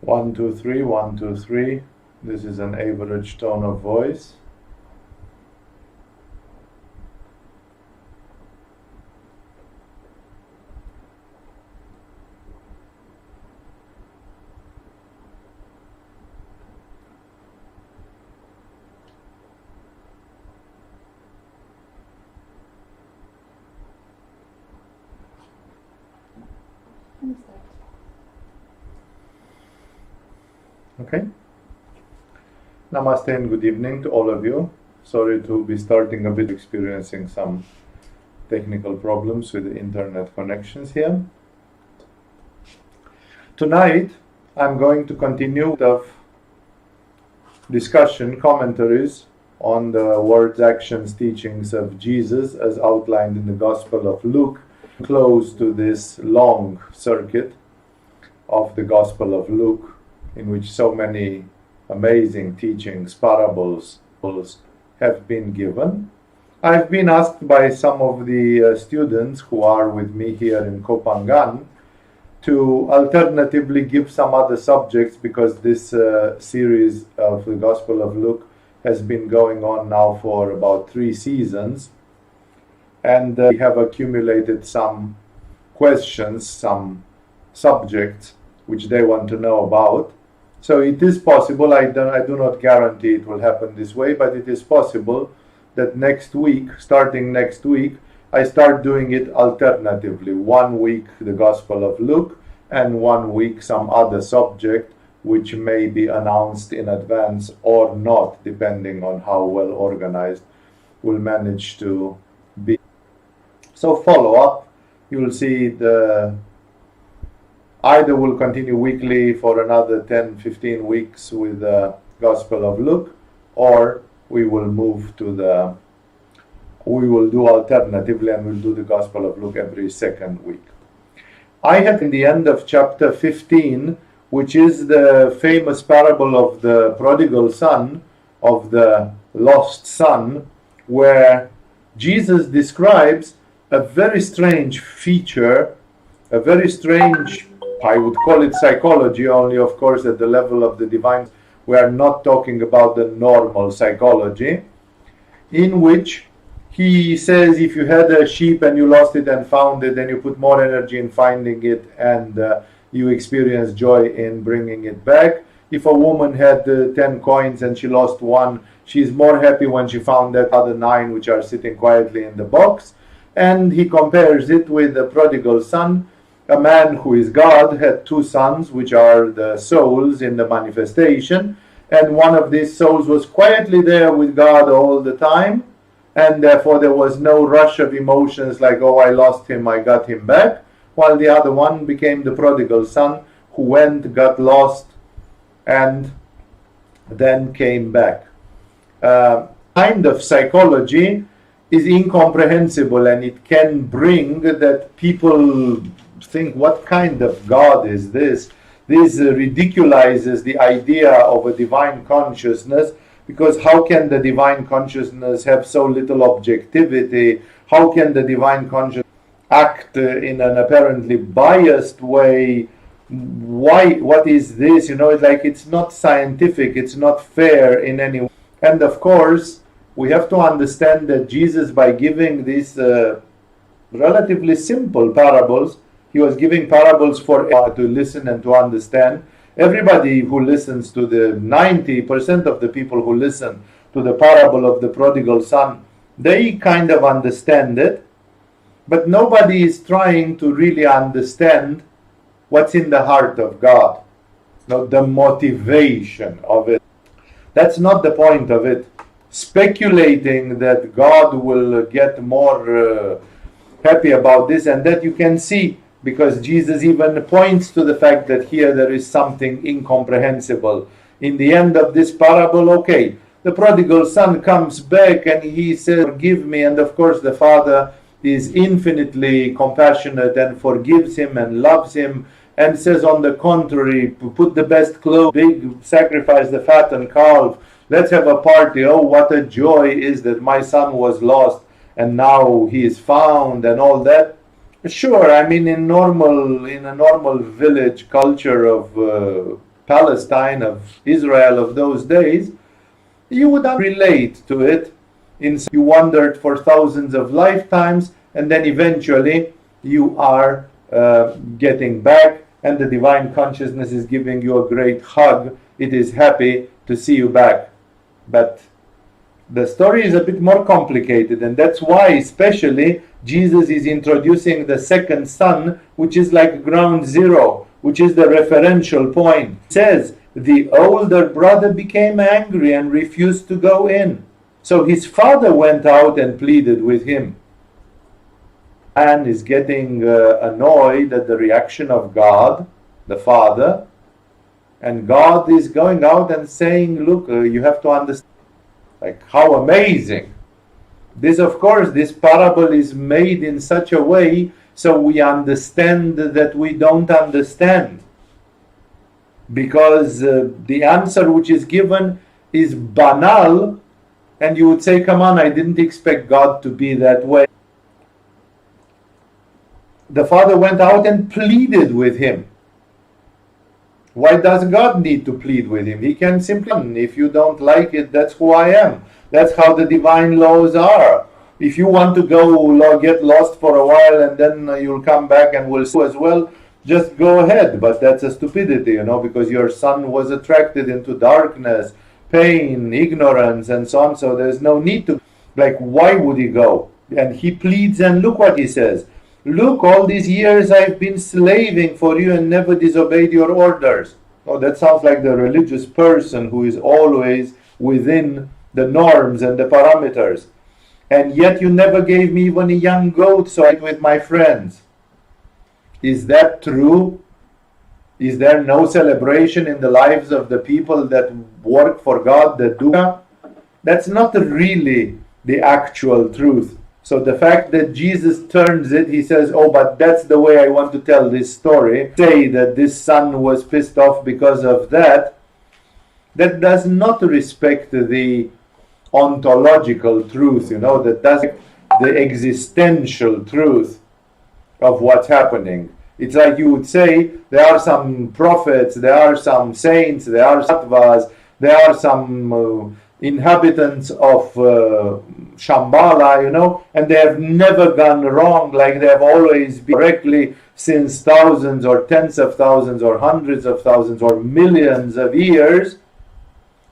1, 2, 3, 1, 2, 3. This is an average tone of voice. Okay. Namaste and good evening to all of you. Sorry to be starting a bit, experiencing some technical problems with the internet connections here. Tonight I'm going to continue with discussion, commentaries on the words, actions, teachings of Jesus as outlined in the Gospel of Luke, close to this long circuit of the Gospel of Luke, in which so many amazing teachings, parables have been given. I've been asked by some of the students who are with me here in Kopangan to alternatively give some other subjects, because this series of the Gospel of Luke has been going on now for about 3 seasons, and we have accumulated some questions, some subjects which they want to know about. So it is possible, I do not guarantee it will happen this way, but it is possible that next week, starting next week, I start doing it alternatively. 1 week the Gospel of Luke, and 1 week some other subject which may be announced in advance or not, depending on how well organized we'll manage to be. So follow up, you will see either we'll continue weekly for another 10-15 weeks with the Gospel of Luke, or we will do alternatively, and we'll do the Gospel of Luke every second week. I had in the end of chapter 15, which is the famous parable of the Prodigal Son, of the lost son, where Jesus describes a very strange feature, a very strange, I would call it psychology, only of course at the level of the divine. We are not talking about the normal psychology, in which he says if you had a sheep and you lost it and found it, then you put more energy in finding it, and you experience joy in bringing it back. If a woman had 10 coins and she lost one, she's more happy when she found that other 9 which are sitting quietly in the box. And he compares it with the prodigal son. A man who is God had 2 sons, which are the souls in the manifestation, and one of these souls was quietly there with God all the time, and therefore there was no rush of emotions like, oh, I lost him, I got him back, while the other one became the prodigal son, who went, got lost, and then came back. Kind of psychology is incomprehensible, and it can bring that people think, what kind of God is this? This ridiculizes the idea of a divine consciousness, because how can the divine consciousness have so little objectivity? How can the divine consciousness act in an apparently biased way? Why? What is this? It's like, it's not scientific, it's not fair in any way. And of course, we have to understand that Jesus, by giving these relatively simple parables, he was giving parables for to listen and to understand. Everybody who listens to the 90% of the people who listen to the parable of the prodigal son, they kind of understand it, but nobody is trying to really understand what's in the heart of God, the motivation of it. That's not the point of it. Speculating that God will get more happy about this and that, you can see, because Jesus even points to the fact that here there is something incomprehensible. In the end of this parable, okay, the prodigal son comes back and he says, forgive me, and of course the father is infinitely compassionate and forgives him and loves him, and says on the contrary, put the best clothes, big sacrifice the fattened calf, let's have a party, oh what a joy is that my son was lost and now he is found, and all that. Sure, I mean, in a normal village culture of Palestine, of Israel of those days, you would relate to it. You wandered for thousands of lifetimes, and then eventually you are getting back, and the divine consciousness is giving you a great hug. It is happy to see you back. But the story is a bit more complicated, and that's why especially Jesus is introducing the second son, which is like ground zero, which is the referential point. It says, the older brother became angry and refused to go in. So his father went out and pleaded with him. And is getting annoyed at the reaction of God, the Father, and God is going out and saying, look, you have to understand. Like, how amazing. This, of course, this parable is made in such a way so we understand that we don't understand. Because the answer which is given is banal, and you would say, come on, I didn't expect God to be that way. The father went out and pleaded with him. Why does God need to plead with him? He can simply, if you don't like it, that's who I am. That's how the divine laws are. If you want to go get lost for a while and then you'll come back and we'll see as well, just go ahead. But that's a stupidity, because your son was attracted into darkness, pain, ignorance, and so on. So there's no need to, why would he go? And he pleads, and look what he says. Look, all these years I've been slaving for you and never disobeyed your orders. Oh, that sounds like the religious person who is always within the norms and the parameters. And yet you never gave me even a young goat so I could with my friends. Is that true? Is there no celebration in the lives of the people that work for God, that do? That's not really the actual truth. So the fact that Jesus turns it, he says, oh, but that's the way I want to tell this story. Say that this son was pissed off because of that. That does not respect the ontological truth, that does the existential truth of what's happening. It's like you would say, there are some prophets, there are some saints, there are sattvas, there are some inhabitants of Shambhala, and they have never gone wrong, like they have always been correctly since thousands or tens of thousands or hundreds of thousands or millions of years.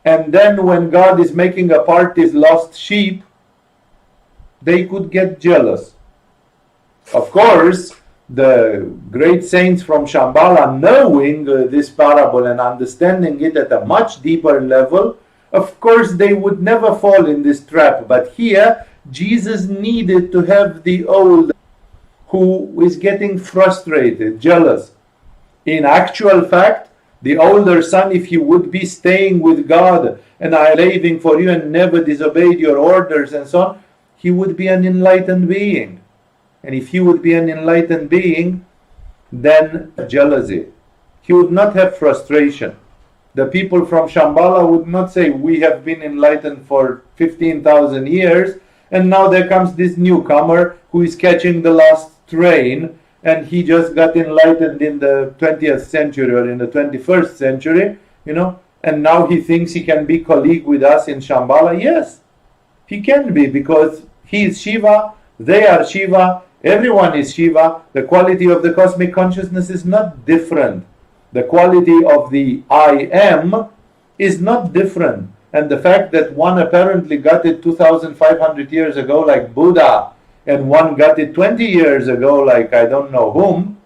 And then when God is making apart his lost sheep, they could get jealous. Of course, the great saints from Shambhala, knowing this parable and understanding it at a much deeper level, of course they would never fall in this trap. But here, Jesus needed to have the old who is getting frustrated, jealous. In actual fact, the older son, if he would be staying with God and I slaving for you and never disobeyed your orders and so on, he would be an enlightened being. And if he would be an enlightened being, then jealousy. He would not have frustration. The people from Shambhala would not say, we have been enlightened for 15,000 years, and now there comes this newcomer who is catching the last train, and he just got enlightened in the 20th century or in the 21st century, and now he thinks he can be colleague with us in Shambhala. Yes, he can be, because he is Shiva, they are Shiva, everyone is Shiva. The quality of the cosmic consciousness is not different. The quality of the I am is not different. And the fact that one apparently got it 2,500 years ago like Buddha, and one got it 20 years ago like I don't know whom,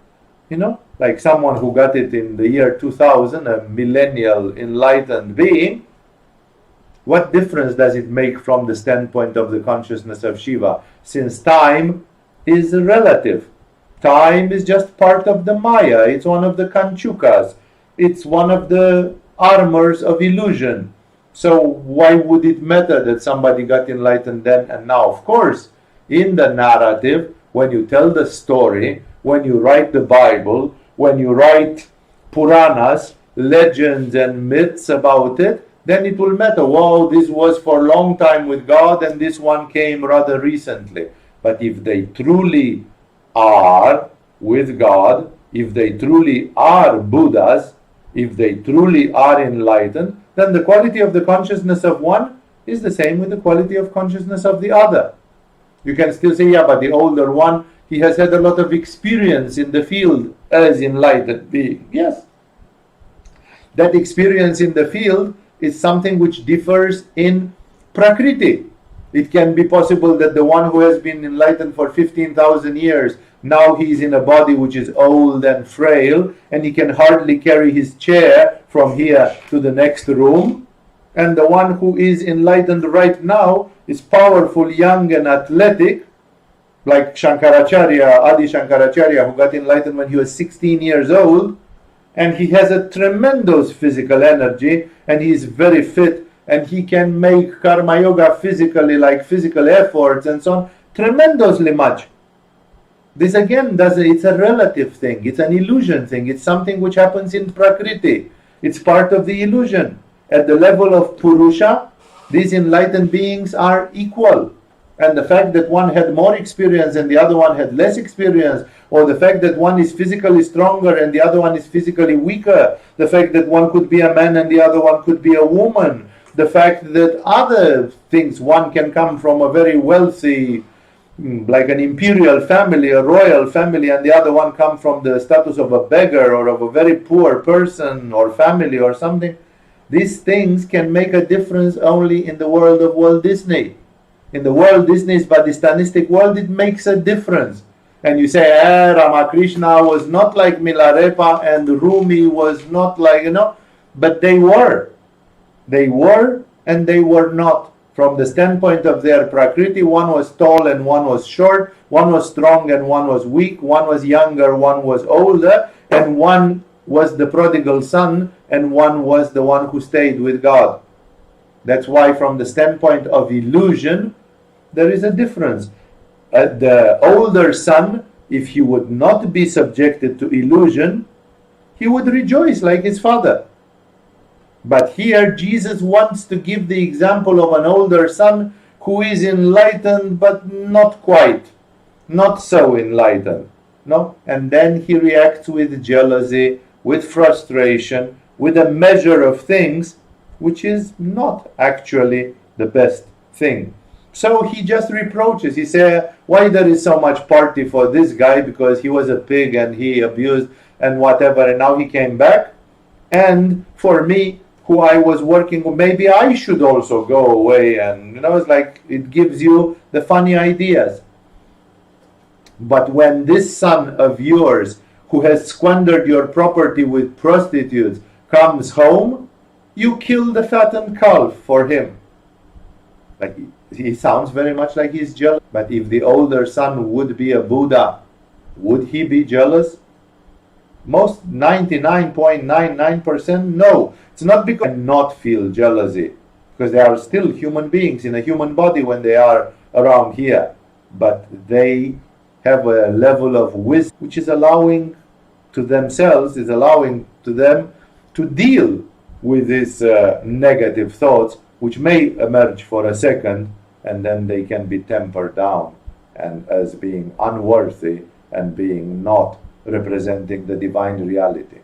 like someone who got it in the year 2000, a millennial enlightened being, what difference does it make from the standpoint of the consciousness of Shiva? Since time is relative. Time is just part of the Maya. It's one of the Kanchukas. It's one of the armors of illusion. So why would it matter that somebody got enlightened then and now? Of course, in the narrative, when you tell the story, when you write the Bible, when you write Puranas, legends and myths about it, then it will matter. Wow, this was for a long time with God and this one came rather recently. But if they truly are with God, if they truly are Buddhas, if they truly are enlightened, then the quality of the consciousness of one is the same with the quality of consciousness of the other. You can still say, yeah, but the older one, he has had a lot of experience in the field as enlightened being. Yes. That experience in the field is something which differs in Prakriti. It can be possible that the one who has been enlightened for 15,000 years, now he's in a body which is old and frail, and he can hardly carry his chair from here to the next room. And the one who is enlightened right now is powerful, young and athletic, like Shankaracharya, Adi Shankaracharya, who got enlightened when he was 16 years old, and he has a tremendous physical energy, and he is very fit, and he can make karma yoga physically, like physical efforts and so on, tremendously much. This again, it's a relative thing, it's an illusion thing, it's something which happens in Prakriti. It's part of the illusion. At the level of Purusha, these enlightened beings are equal. And the fact that one had more experience and the other one had less experience, or the fact that one is physically stronger and the other one is physically weaker, the fact that one could be a man and the other one could be a woman, the fact that other things, one can come from a very wealthy, like an imperial family, a royal family, and the other one come from the status of a beggar or of a very poor person or family or something. These things can make a difference only in the world of Walt Disney. In the Walt Disney's Bhadistanistic world, it makes a difference. And you say, Ramakrishna was not like Milarepa and Rumi was not like, but they were. They were and they were not. From the standpoint of their Prakriti, one was tall and one was short, one was strong and one was weak, one was younger, one was older, and one was the prodigal son and one was the one who stayed with God. That's why from the standpoint of illusion, there is a difference. The older son, if he would not be subjected to illusion, he would rejoice like his father. But here Jesus wants to give the example of an older son who is enlightened but not quite, not so enlightened. No? And then he reacts with jealousy, with frustration, with a measure of things which is not actually the best thing. So he just reproaches. He says, why there is so much party for this guy because he was a pig and he abused and whatever, and now he came back. And for me, who I was working with, maybe I should also go away. And it's like it gives you the funny ideas. But when this son of yours, who has squandered your property with prostitutes, comes home, you kill the fattened calf for him. Like he sounds very much like he's jealous. But if the older son would be a Buddha, would he be jealous? Most 99.99% no. It's not because they not feel jealousy, because they are still human beings in a human body when they are around here. But they have a level of wisdom which is allowing to themselves, is allowing to them to deal with these negative thoughts which may emerge for a second, and then they can be tempered down and as being unworthy and being not representing the divine reality.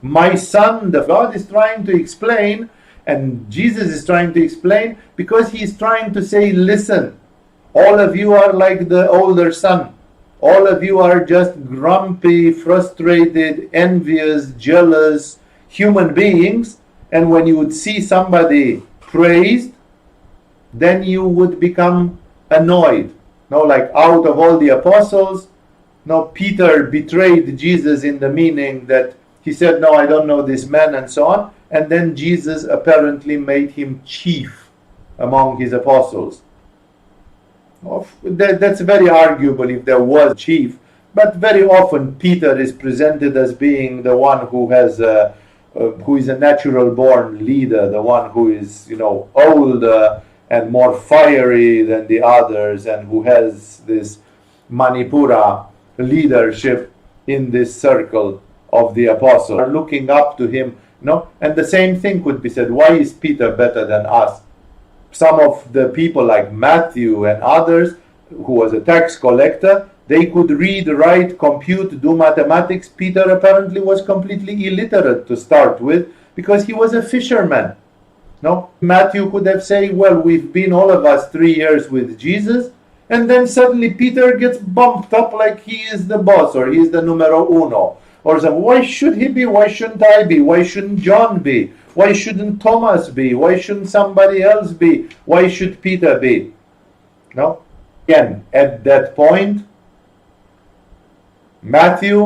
My son, the God is trying to explain, and Jesus is trying to explain, because he is trying to say, listen, all of you are like the older son. All of you are just grumpy, frustrated, envious, jealous human beings, and when you would see somebody praised, then you would become annoyed. Like out of all the apostles, Peter betrayed Jesus in the meaning that he said, no, I don't know this man, and so on. And then Jesus apparently made him chief among his apostles. That's very arguable if there was chief, but very often Peter is presented as being the one who has who is a natural born leader, the one who is older and more fiery than the others, and who has this Manipura leadership in this circle of the apostles, are looking up to him. And the same thing could be said, why is Peter better than us? Some of the people like Matthew and others, who was a tax collector, They could read, write, compute, do mathematics. Peter apparently was completely illiterate to start with because he was a fisherman. No, Matthew could have said, well, we've been all of us 3 years with Jesus, and then suddenly Peter gets bumped up like he is the boss or he's the numero uno. Or something. Why should he be? Why shouldn't I be? Why shouldn't John be? Why shouldn't Thomas be? Why shouldn't somebody else be? Why should Peter be? No? Again, at that point, Matthew,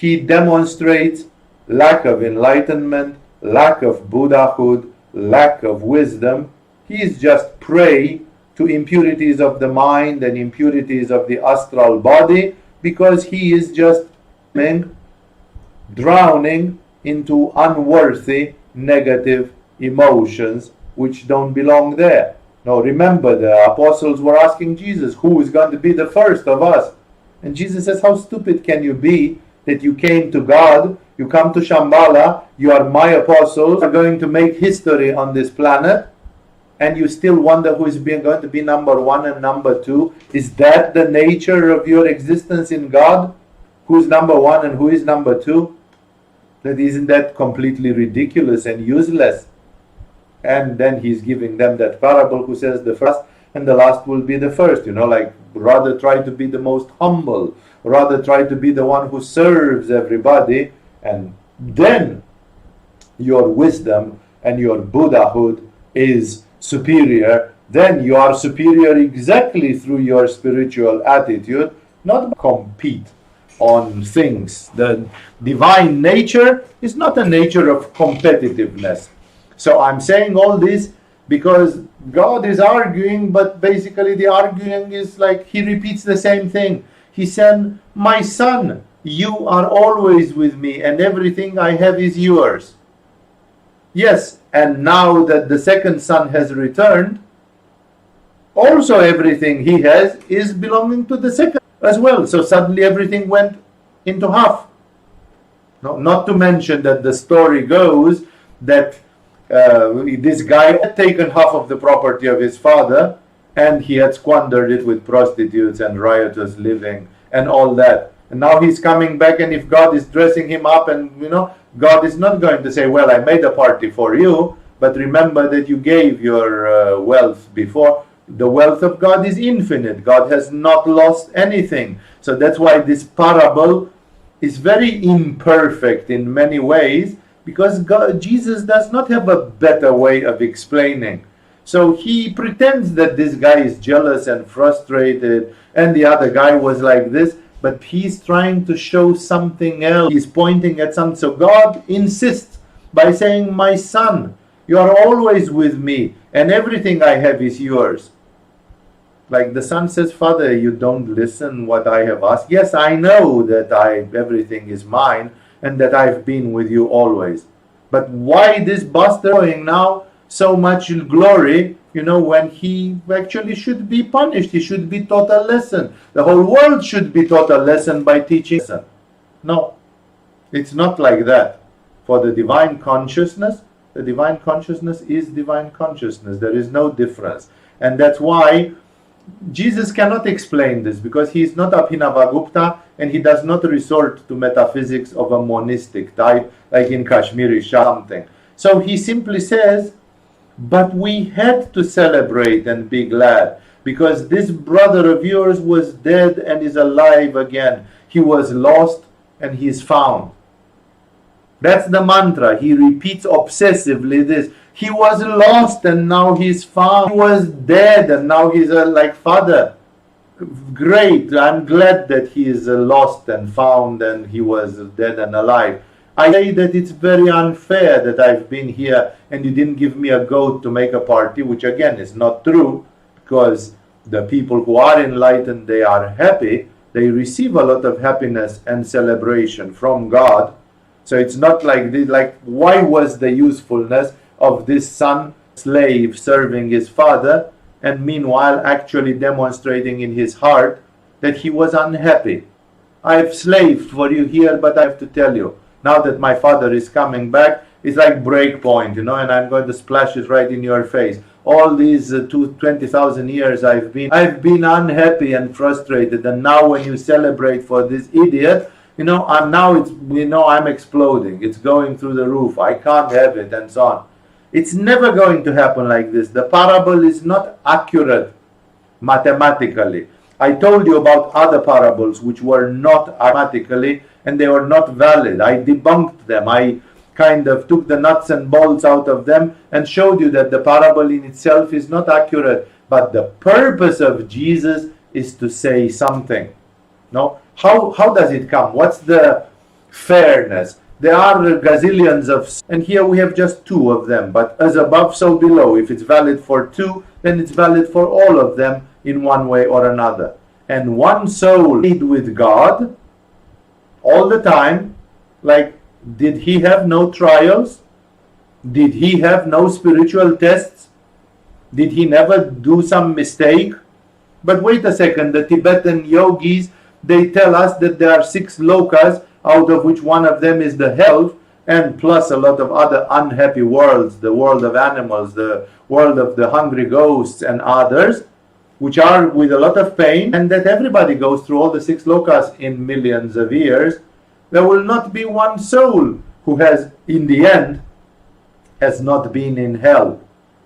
he demonstrates lack of enlightenment, lack of Buddhahood, lack of wisdom. He is just prey to impurities of the mind and impurities of the astral body because he is just drowning into unworthy negative emotions which don't belong there. Now remember, the apostles were asking Jesus, who is going to be the first of us? And Jesus says, how stupid can you be that you came to God, you come to Shambhala, you are my apostles, are going to make history on this planet, and you still wonder who is going to be number one and number two? Is that the nature of your existence in God? Who's number one and who is number two? Isn't that completely ridiculous and useless? And then he's giving them that parable who says the first and the last will be the first. Like rather try to be the most humble, rather try to be the one who serves everybody, and then your wisdom and your Buddhahood is superior. Then you are superior exactly through your spiritual attitude, not compete on things. The divine nature is not a nature of competitiveness. So I'm saying all this because God is arguing, but basically the arguing is like he repeats the same thing. He said, my son, you are always with me and everything I have is yours. Yes, and now that the second son has returned, also everything he has is belonging to the second as well. So suddenly everything went into half. No, not to mention that the story goes that this guy had taken half of the property of his father and he had squandered it with prostitutes and riotous living and all that. And now he's coming back, and if God is dressing him up, and God is not going to say, well, I made a party for you, but remember that you gave your wealth before. The wealth of God is infinite. God has not lost anything. So that's why this parable is very imperfect in many ways, because Jesus does not have a better way of explaining. So he pretends that this guy is jealous and frustrated, and the other guy was like this, but he's trying to show something else. He's pointing at something. So God insists by saying, my son, you are always with me, and everything I have is yours. Like the son says, Father, you don't listen what I have asked. Yes, I know that everything is mine, and that I've been with you always. But why this bastard showing now so much glory, when he actually should be punished? He should be taught a lesson. The whole world should be taught a lesson by teaching. No, it's not like that. For the divine consciousness is divine consciousness. There is no difference. And that's why Jesus cannot explain this, because he is not Abhinavagupta, and he does not resort to metaphysics of a monistic type, like in Kashmiri something. So he simply says, but we had to celebrate and be glad, because this brother of yours was dead and is alive again. He was lost and he is found. That's the mantra. He repeats obsessively this. He was lost and now he's found. He was dead and now he's like, Father, great. I'm glad that he is lost and found and he was dead and alive. I say that it's very unfair that I've been here and you didn't give me a goat to make a party, which again is not true, because the people who are enlightened, they are happy. They receive a lot of happiness and celebration from God. So it's not like this, like why was the usefulness of this son slave serving his father, and meanwhile actually demonstrating in his heart that he was unhappy. I've slaved for you here, but I have to tell you, now that my father is coming back, it's like break point, and I'm going to splash it right in your face. all these 20,000 years I've been unhappy and frustrated, and now when you celebrate for this idiot, I'm exploding. It's going through the roof. I can't have it, and so on. It's never going to happen like this. The parable is not accurate mathematically. I told you about other parables which were not mathematically, and they were not valid. I debunked them. I kind of took the nuts and bolts out of them and showed you that the parable in itself is not accurate. But the purpose of Jesus is to say something. No? How does it come? What's the fairness? There are gazillions of, and here we have just two of them, but as above, so below. If it's valid for two, then it's valid for all of them in one way or another. And one soul with God all the time, like, did he have no trials? Did he have no spiritual tests? Did he never do some mistake? But wait a second, the Tibetan yogis, they tell us that there are 6 lokas, out of which one of them is the hell, and plus a lot of other unhappy worlds, the world of animals, the world of the hungry ghosts and others, which are with a lot of pain, and that everybody goes through all the 6 lokas in millions of years. There will not be one soul who has, in the end, has not been in hell.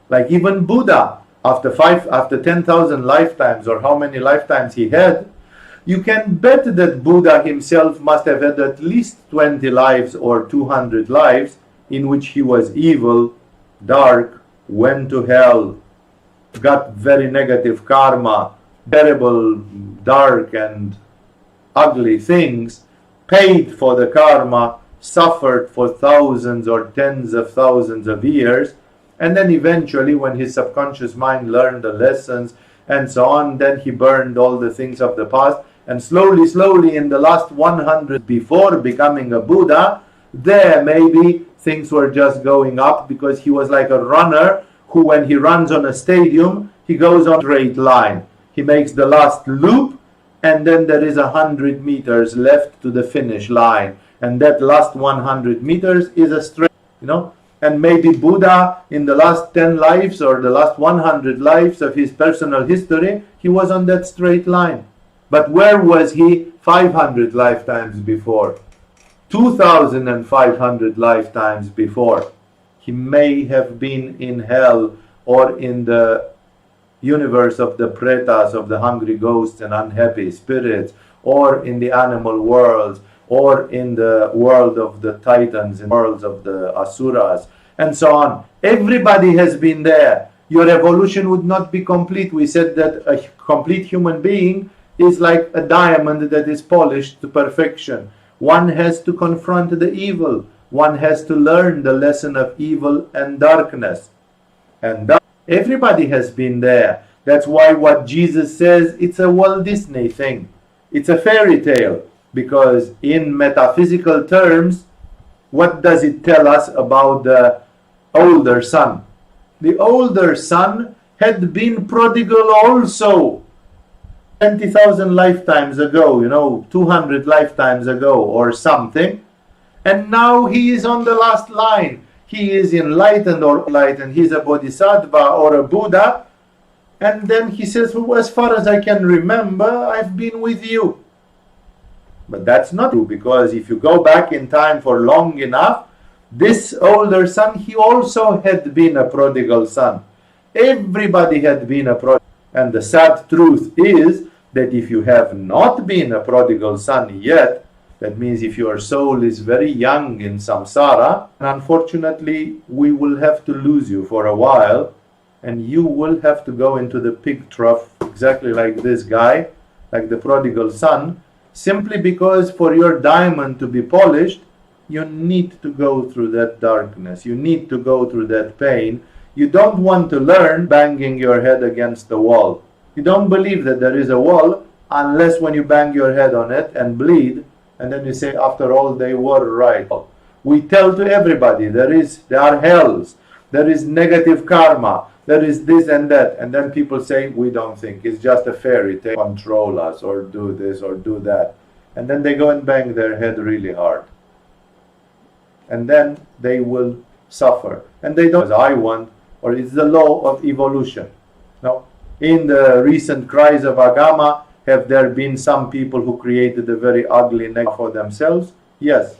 Like even Buddha, after 10,000 lifetimes, or how many lifetimes he had, you can bet that Buddha himself must have had at least 20 lives or 200 lives in which he was evil, dark, went to hell, got very negative karma, terrible, dark and ugly things, paid for the karma, suffered for thousands or tens of thousands of years, and then eventually when his subconscious mind learned the lessons and so on, then he burned all the things of the past, and slowly in the last 100 before becoming a Buddha, there maybe things were just going up, because he was like a runner who, when he runs on a stadium, he goes on a straight line. He makes the last loop, and then there is 100 meters left to the finish line, and that last 100 meters is a straight, and maybe Buddha in the last 10 lives or the last 100 lives of his personal history, he was on that straight line. But where was he 500 lifetimes before? 2,500 lifetimes before? He may have been in hell, or in the universe of the pretas, of the hungry ghosts and unhappy spirits, or in the animal worlds, or in the world of the titans, in worlds of the asuras, and so on. Everybody has been there. Your evolution would not be complete. We said that a complete human being is like a diamond that is polished to perfection. One has to confront the evil. One has to learn the lesson of evil and darkness. And everybody has been there. That's why what Jesus says, it's a Walt Disney thing. It's a fairy tale. Because in metaphysical terms, what does it tell us about the older son? The older son had been prodigal also. 20,000 lifetimes ago, 200 lifetimes ago or something. And now he is on the last line. He is enlightened or enlightened. He's a bodhisattva or a Buddha. And then he says, well, as far as I can remember, I've been with you. But that's not true, because if you go back in time for long enough, this older son, he also had been a prodigal son. Everybody had been a prodigal. And the sad truth is that if you have not been a prodigal son yet, that means if your soul is very young in samsara, unfortunately we will have to lose you for a while, and you will have to go into the pig trough exactly like this guy, like the prodigal son, simply because for your diamond to be polished, you need to go through that darkness. You need to go through that pain. You don't want to learn banging your head against the wall. You don't believe that there is a wall unless when you bang your head on it and bleed, and then you say, after all, they were right. We tell to everybody, there are hells, there is negative karma, there is this and that, and then people say, we don't think, it's just a fairy tale, control us, or do this, or do that. And then they go and bang their head really hard. And then they will suffer. And they don't, as I want, or it's the law of evolution. No? In the recent cries of Agama, have there been some people who created a very ugly name for themselves? Yes.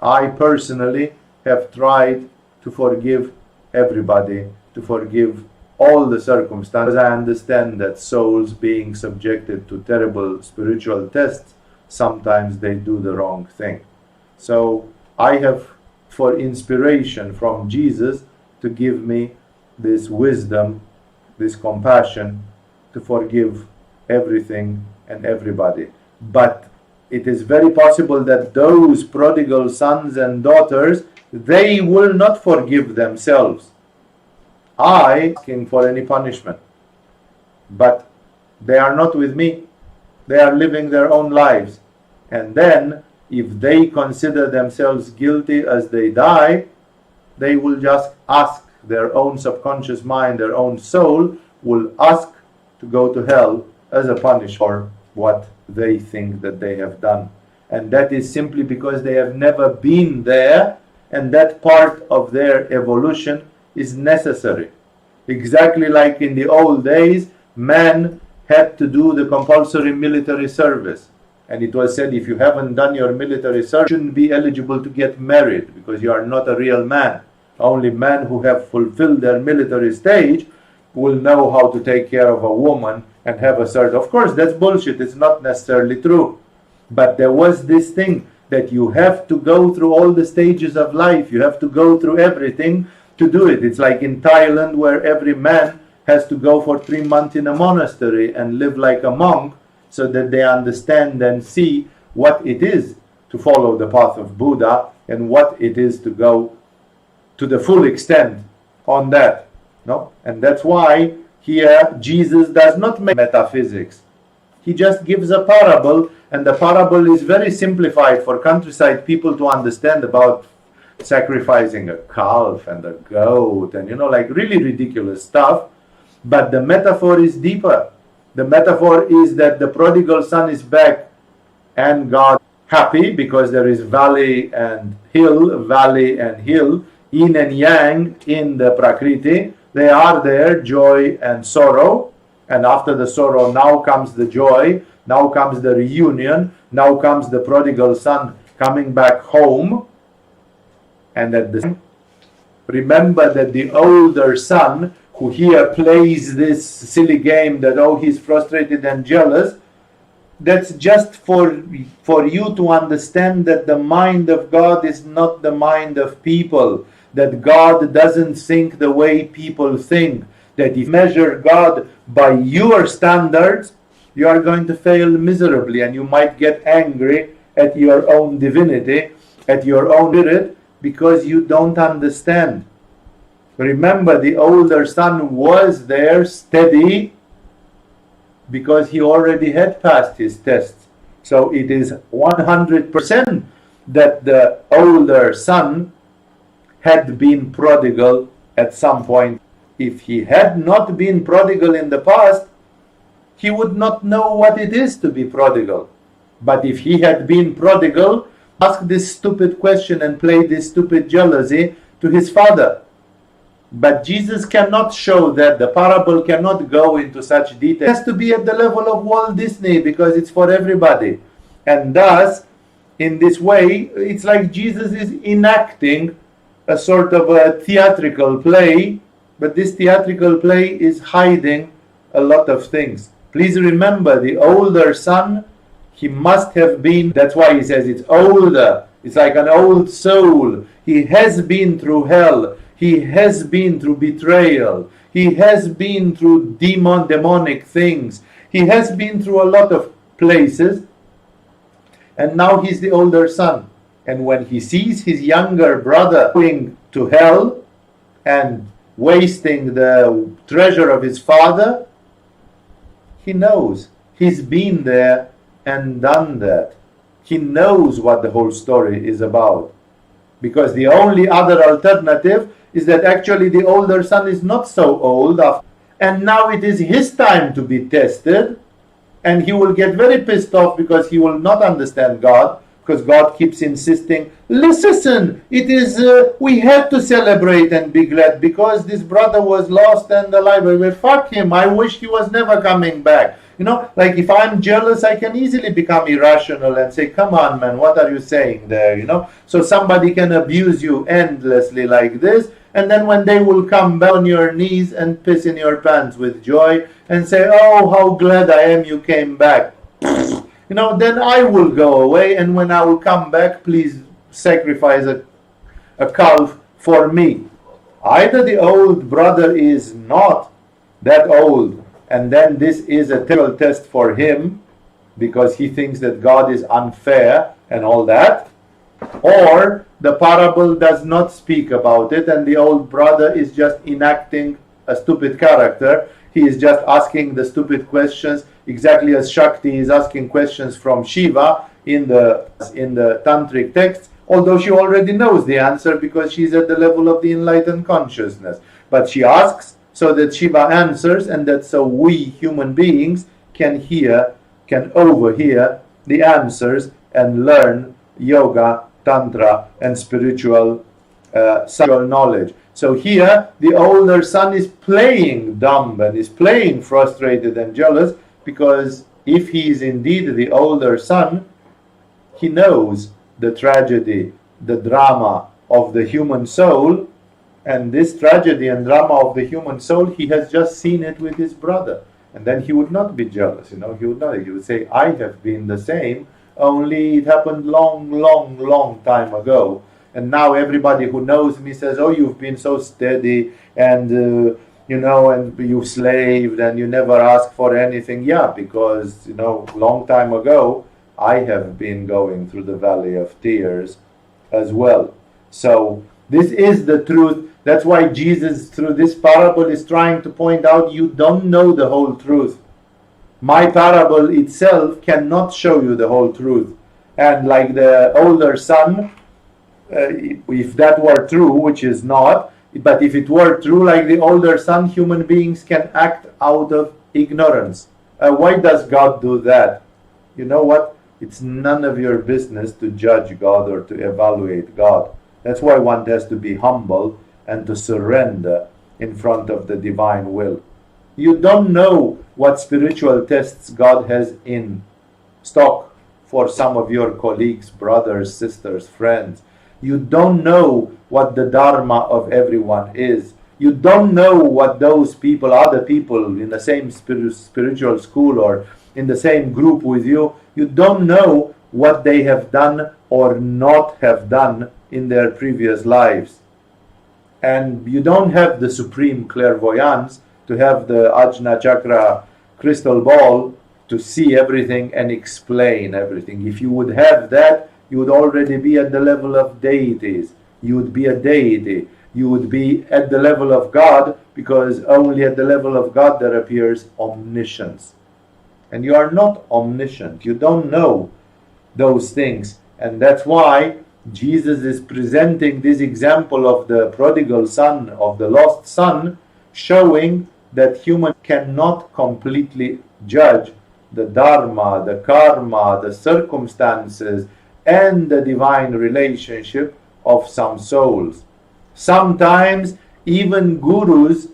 I personally have tried to forgive everybody, to forgive all the circumstances. I understand that souls being subjected to terrible spiritual tests, sometimes they do the wrong thing. So I have, for inspiration from Jesus, to give me this wisdom, this compassion, to forgive everything and everybody. But it is very possible that those prodigal sons and daughters, they will not forgive themselves. I asking for any punishment, but they are not with me. They are living their own lives. And then, if they consider themselves guilty as they die, they will just ask, their own subconscious mind, their own soul will ask to go to hell as a punishment for what they think that they have done. And that is simply because they have never been there, and that part of their evolution is necessary. Exactly like in the old days, men had to do the compulsory military service. And it was said, if you haven't done your military service, you shouldn't be eligible to get married because you are not a real man. Only men who have fulfilled their military stage will know how to take care of a woman and have a certain... Of course, that's bullshit. It's not necessarily true. But there was this thing that you have to go through all the stages of life. You have to go through everything to do it. It's like in Thailand, where every man has to go for 3 months in a monastery and live like a monk, so that they understand and see what it is to follow the path of Buddha and what it is to go to the full extent on that. No? And that's why here Jesus does not make metaphysics. He just gives a parable, and the parable is very simplified for countryside people to understand about sacrificing a calf and a goat and, like really ridiculous stuff. But the metaphor is deeper. The metaphor is that the prodigal son is back and God happy because there is valley and hill, yin and yang in the Prakriti. They are there, joy and sorrow. And after the sorrow, now comes the joy. Now comes the reunion. Now comes the prodigal son coming back home. And at the same time, remember that the older son, who here plays this silly game that, he's frustrated and jealous, that's just for you to understand that the mind of God is not the mind of people, that God doesn't think the way people think, that if you measure God by your standards, you are going to fail miserably, and you might get angry at your own divinity, at your own spirit, because you don't understand. Remember, the older son was there steady because he already had passed his tests. So it is 100% that the older son had been prodigal at some point. If he had not been prodigal in the past, he would not know what it is to be prodigal. But if he had been prodigal, ask this stupid question and play this stupid jealousy to his father. But Jesus cannot show that. The parable cannot go into such detail. It has to be at the level of Walt Disney because it's for everybody. And thus, in this way, it's like Jesus is enacting a sort of a theatrical play, but this theatrical play is hiding a lot of things. Please remember, the older son, he must have been, that's why he says it's older. It's like an old soul. He has been through hell. He has been through betrayal. He has been through demonic things. He has been through a lot of places. And now he's the older son. And when he sees his younger brother going to hell and wasting the treasure of his father, he knows. He's been there and done that. He knows what the whole story is about. Because the only other alternative is that actually the older son is not so old, and now it is his time to be tested, and he will get very pissed off because he will not understand God, because God keeps insisting, listen, it is, we have to celebrate and be glad because this brother was lost and alive. Well, fuck him, I wish he was never coming back. Like if I'm jealous, I can easily become irrational and say, come on, man, what are you saying there, So somebody can abuse you endlessly like this, and then when they will come back on your knees and piss in your pants with joy and say, oh, how glad I am you came back. Then I will go away, and when I will come back, please sacrifice a calf for me. Either the old brother is not that old, and then this is a terrible test for him because he thinks that God is unfair and all that, or the parable does not speak about it and the old brother is just enacting a stupid character. He is just asking the stupid questions, exactly as Shakti is asking questions from Shiva in the tantric texts, although she already knows the answer because she's at the level of the enlightened consciousness. But she asks so that Shiva answers, and that so we human beings can overhear the answers and learn yoga, tantra, and spiritual knowledge. So here, the older son is playing dumb and is playing frustrated and jealous, because if he is indeed the older son, he knows the tragedy, the drama of the human soul, and this tragedy and drama of the human soul, he has just seen it with his brother. And then he would not be jealous, he would not. He would say, I have been the same, only it happened long time ago. And now everybody who knows me says, oh, you've been so steady, and and you slaved, and you never asked for anything. Yeah, because, long time ago, I have been going through the valley of tears as well. So this is the truth. That's why Jesus, through this parable, is trying to point out, you don't know the whole truth. My parable itself cannot show you the whole truth. And like the older son, if that were true, which is not, but if it were true, like the older son, human beings can act out of ignorance. Why does God do that? You know what? It's none of your business to judge God or to evaluate God. That's why one has to be humble and to surrender in front of the divine will. You don't know what spiritual tests God has in stock for some of your colleagues, brothers, sisters, friends. You don't know what the dharma of everyone is. You don't know what those people, other people in the same spiritual school or in the same group with you, you don't know what they have done or not have done in their previous lives. And you don't have the supreme clairvoyance to have the Ajna Chakra crystal ball to see everything and explain everything. If you would have that, you would already be at the level of deities. You would be a deity. You would be at the level of God, because only at the level of God there appears omniscience. And you are not omniscient. You don't know those things. And that's why Jesus is presenting this example of the prodigal son, of the lost son, showing that humans cannot completely judge the dharma, the karma, the circumstances, and the divine relationship of some souls. Sometimes even gurus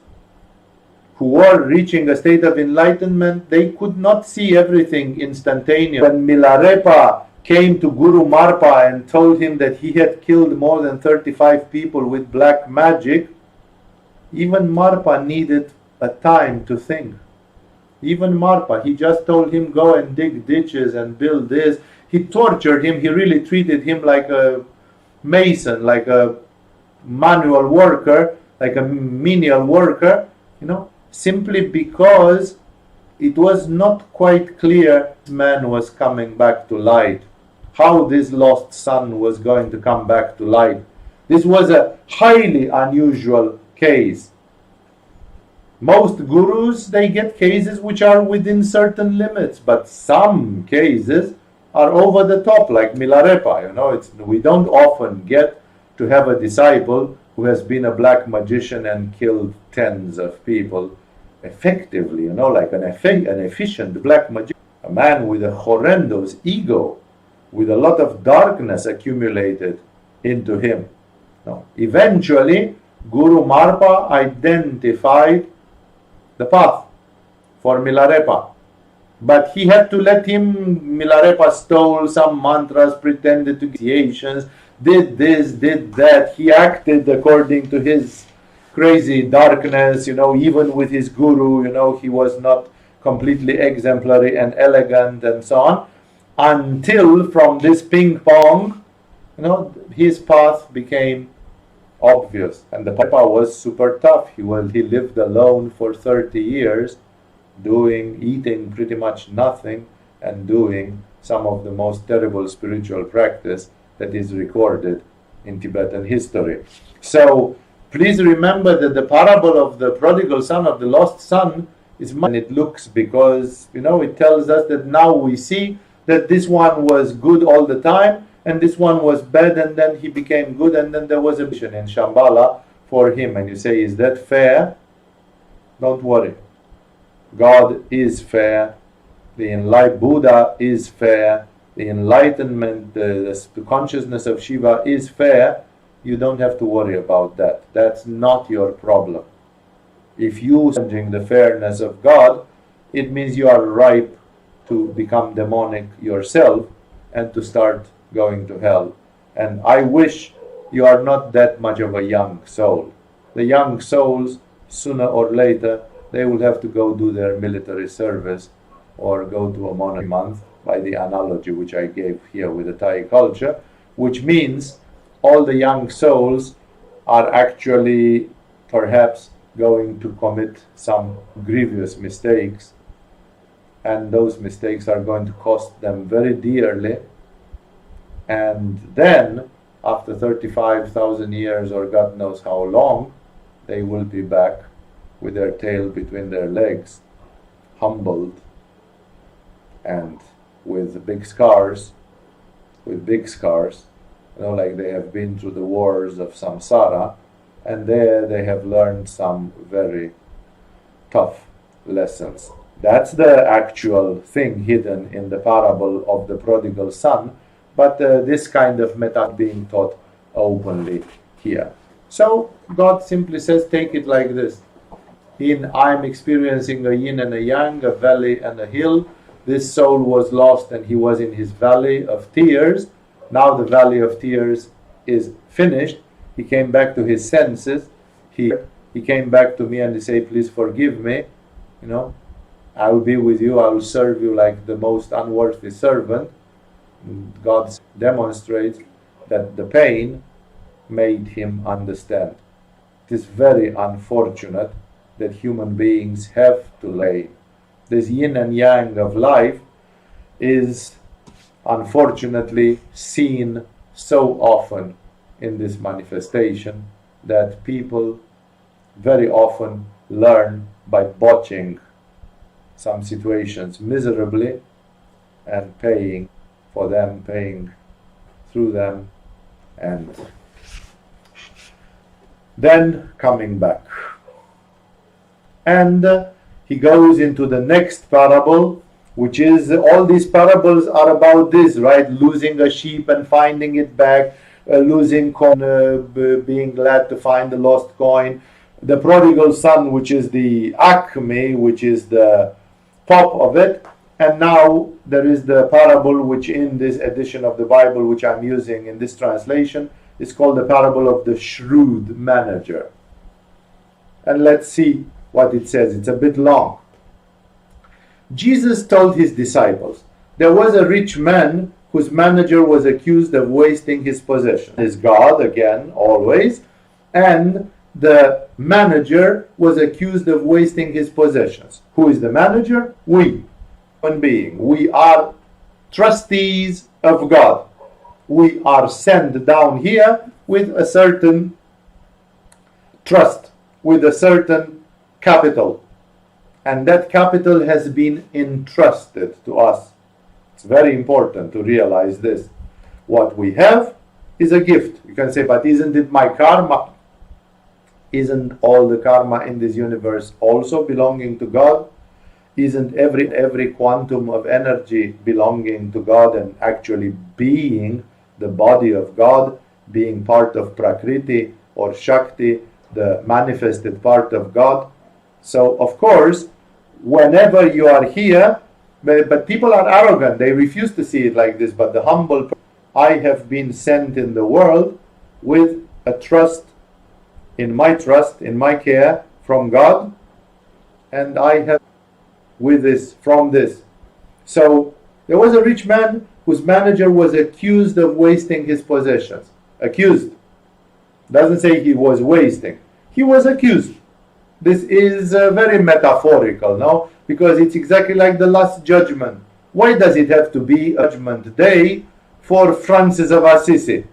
who were reaching a state of enlightenment, they could not see everything instantaneously. When Milarepa came to Guru Marpa and told him that he had killed more than 35 people with black magic, even Marpa needed a time to think. Even Marpa, he just told him, go and dig ditches and build this. He tortured him. He really treated him like a mason, like a manual worker, like a menial worker, simply because it was not quite clear this man was coming back to light, how this lost son was going to come back to light. This was a highly unusual case. Most gurus, they get cases which are within certain limits, but some cases are over the top, like Milarepa. We don't often get to have a disciple who has been a black magician and killed tens of people effectively, like an efficient black magician, a man with a horrendous ego, with a lot of darkness accumulated into him. No. Eventually, Guru Marpa identified the path for Milarepa. But he had to let him. Milarepa stole some mantras, pretended to initiations, did this, did that. He acted according to his crazy darkness, even with his guru, he was not completely exemplary and elegant and so on. Until from this ping pong, his path became obvious. And the Papa was super tough. He lived alone for 30 years, eating pretty much nothing, and doing some of the most terrible spiritual practice that is recorded in Tibetan history. So please remember that the parable of the prodigal son, of the lost son, is and it looks, because it tells us that now we see that this one was good all the time and this one was bad, and then he became good, and then there was a vision in Shambhala for him. And you say, is that fair? Don't worry. God is fair. The enlightened Buddha is fair. The enlightenment, the consciousness of Shiva is fair. You don't have to worry about that. That's not your problem. If you are challenging the fairness of God, it means you are ripe to become demonic yourself and to start going to hell. And I wish you are not that much of a young soul. The young souls, sooner or later, they will have to go do their military service or go to a monastery month, by the analogy which I gave here with the Thai culture, which means all the young souls are actually perhaps going to commit some grievous mistakes, and those mistakes are going to cost them very dearly. And then, after 35,000 years or God knows how long, they will be back with their tail between their legs, humbled, and with big scars, like they have been through the wars of samsara, and there they have learned some very tough lessons. That's the actual thing hidden in the parable of the prodigal son, but this kind of method being taught openly here. So God simply says, take it like this. I'm experiencing a yin and a yang, a valley and a hill. This soul was lost and he was in his valley of tears. Now the valley of tears is finished. He came back to his senses. He came back to me and he said, please forgive me. I will be with you. I will serve you like the most unworthy servant. God demonstrates that the pain made him understand. It is very unfortunate that human beings have to lay. This yin and yang of life is unfortunately seen so often in this manifestation that people very often learn by botching some situations miserably and paying for them, paying through them, and then coming back. And he goes into the next parable, which is, all these parables are about this, right? Losing a sheep and finding it back, losing coin, being glad to find the lost coin. The prodigal son, which is the acme, which is the top of it. And now there is the parable which in this edition of the Bible, which I'm using in this translation, is called the parable of the shrewd manager. And let's see what it says. It's a bit long. Jesus told his disciples, there was a rich man whose manager was accused of wasting his possessions. Is God, again, always. And the manager was accused of wasting his possessions. Who is the manager? We, human being. We are trustees of God. We are sent down here with a certain trust, with a certain capital. And that capital has been entrusted to us. It's very important to realize this. What we have is a gift. You can say, but isn't it my karma? Isn't all the karma in this universe also belonging to God? Isn't every quantum of energy belonging to God and actually being the body of God, being part of Prakriti or Shakti, the manifested part of God? So, of course, whenever you are here, but people are arrogant, they refuse to see it like this, but the humble, I have been sent in the world with a trust, in my care from God, and I have with this, from this. So there was a rich man whose manager was accused of wasting his possessions. Accused. Doesn't say he was wasting. He was accused. This is very metaphorical, no? Because it's exactly like the Last Judgment. Why does it have to be a judgment day for Francis of Assisi?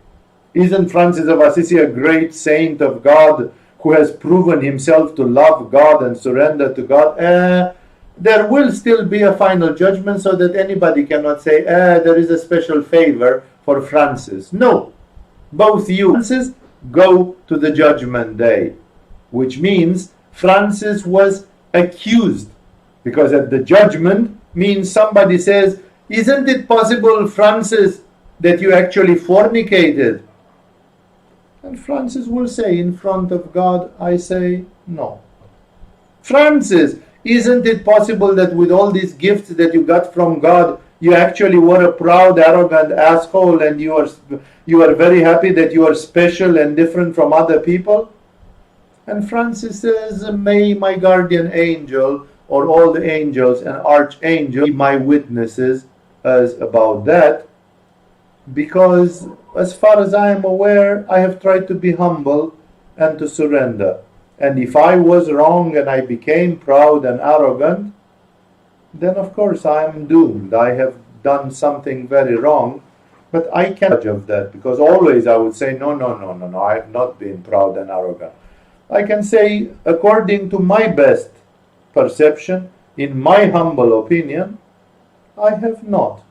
Isn't Francis of Assisi a great saint of God who has proven himself to love God and surrender to God? There will still be a final judgment, so that anybody cannot say, there is a special favor for Francis. No. Both you and Francis go to the judgment day, which means Francis was accused. Because at the judgment means somebody says, isn't it possible, Francis, that you actually fornicated? And Francis will say, in front of God, I say, no. Francis, isn't it possible that with all these gifts that you got from God, you actually were a proud, arrogant asshole, and you are very happy that you are special and different from other people? And Francis says, may my guardian angel, or all the angels and archangels, be my witnesses as about that, because as far as I am aware, I have tried to be humble and to surrender. And if I was wrong and I became proud and arrogant, then of course I am doomed. I have done something very wrong, but I can't judge of that, because always I would say, no, I have not been proud and arrogant. I can say, according to my best perception, in my humble opinion, I have not.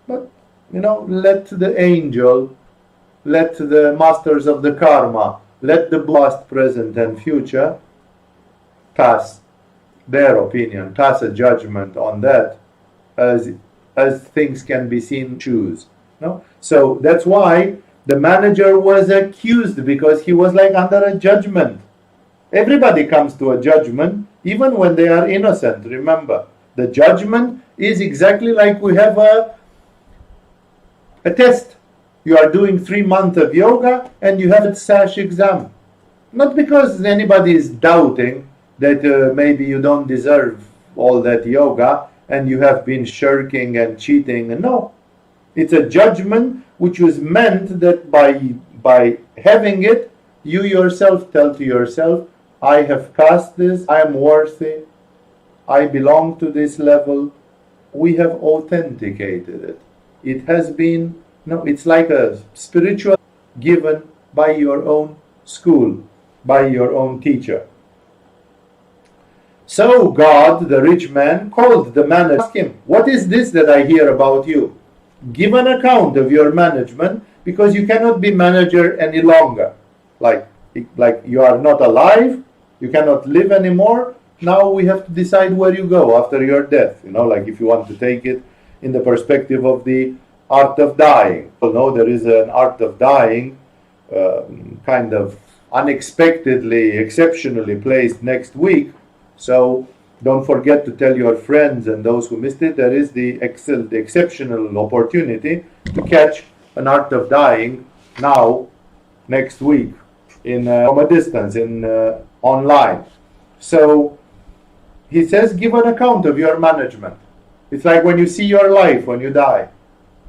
But, let the angel, let the masters of the karma, let the past, present, and future pass their opinion, pass a judgment on that, as things can be seen, choose. No? So that's why the manager was accused, because he was like under a judgment. Everybody comes to a judgment, even when they are innocent. Remember, the judgment is exactly like we have a test. You are doing 3 months of yoga and you have a SASH exam. Not because anybody is doubting that maybe you don't deserve all that yoga and you have been shirking and cheating. No. It's a judgment which was meant that by having it, you yourself tell to yourself, I have passed this, I am worthy, I belong to this level. We have authenticated it. It has been, it's like a spiritual given by your own school, by your own teacher. So God, the rich man, called the manager, asked him, what is this that I hear about you? Give an account of your management, because you cannot be manager any longer. Like you are not alive, you cannot live anymore. Now we have to decide where you go after your death. Like if you want to take it in the perspective of the art of dying. There is an art of dying, kind of unexpectedly, exceptionally placed next week. So don't forget to tell your friends and those who missed it. There is the exceptional opportunity to catch an art of dying now, next week, from a distance, online. So he says, give an account of your management. It's like when you see your life when you die.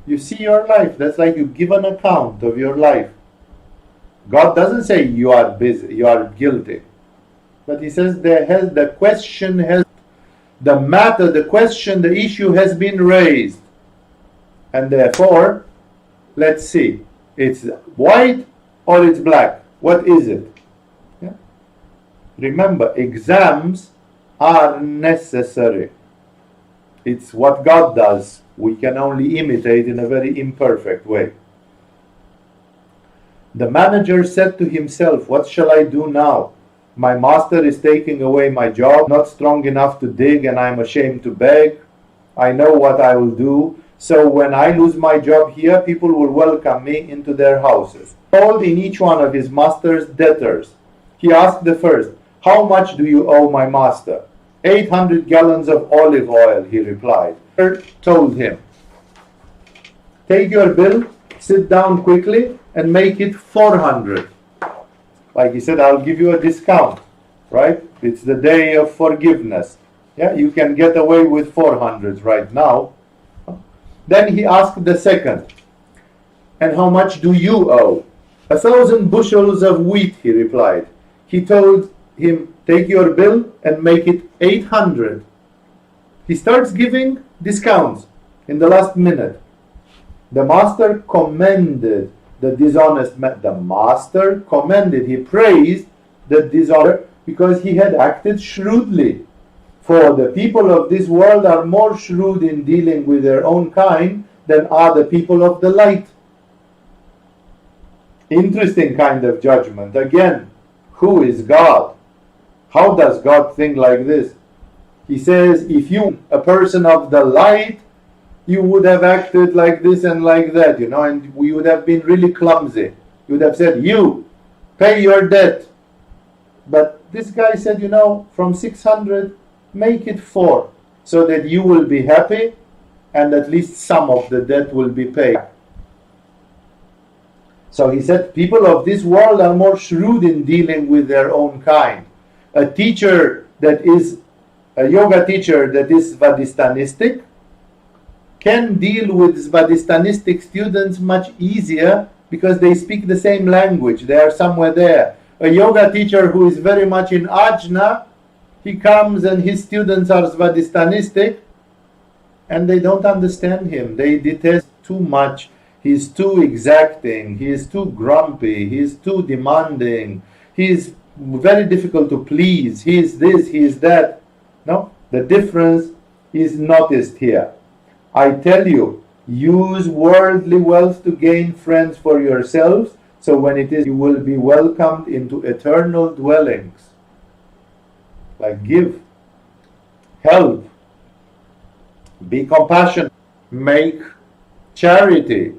You see your life. That's like you give an account of your life. God doesn't say you are busy, you are guilty. But he says the issue has been raised. And therefore, let's see. It's white or it's black. What is it? Yeah? Remember, exams are necessary. It's what God does. We can only imitate in a very imperfect way. The manager said to himself, what shall I do now? My master is taking away my job, not strong enough to dig, and I'm ashamed to beg. I know what I will do. So when I lose my job here, people will welcome me into their houses. Told in each one of his master's debtors. He asked the first, how much do you owe my master? 800 gallons of olive oil, he replied. The third told him, take your bill, sit down quickly, and make it 400. Like he said, I'll give you a discount, right? It's the day of forgiveness. Yeah, you can get away with 400 right now. Then he asked the second, and how much do you owe? 1,000 bushels of wheat, he replied. He told him, take your bill and make it 800. He starts giving discounts in the last minute. The master commended the dishonest man. The master commended, he praised the dishonest because he had acted shrewdly. For the people of this world are more shrewd in dealing with their own kind than are the people of the light. Interesting kind of judgment. Again, who is God? How does God think like this? He says, if you, a person of the light, you would have acted like this and like that, and we would have been really clumsy. You would have said, you, pay your debt. But this guy said, from 600, make it 4, so that you will be happy and at least some of the debt will be paid. So he said, people of this world are more shrewd in dealing with their own kind. A teacher that is, a yoga teacher that is Svadistanistic can deal with Svadistanistic students much easier because they speak the same language. They are somewhere there. A yoga teacher who is very much in ajna, he comes and his students are Svadistanistic and they don't understand him. They detest too much. He's too exacting. He is too grumpy. He is too demanding. He is very difficult to please. He is this, he is that. No, the difference is noticed here. I tell you, use worldly wealth to gain friends for yourselves, so when it is, you will be welcomed into eternal dwellings. Like give, help, be compassionate, make charity.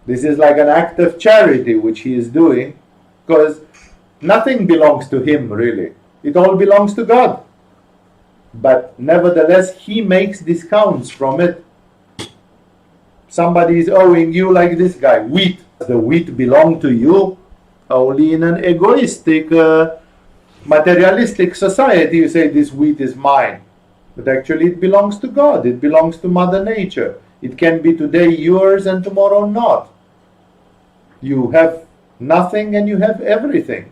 This is like an act of charity which he is doing, because nothing belongs to him really. It all belongs to God. But nevertheless, he makes discounts from it. Somebody is owing you, like this guy, wheat. The wheat belong to you only in an egoistic, materialistic society. You say this wheat is mine. But actually it belongs to God. It belongs to Mother Nature. It can be today yours and tomorrow not. You have nothing and you have everything.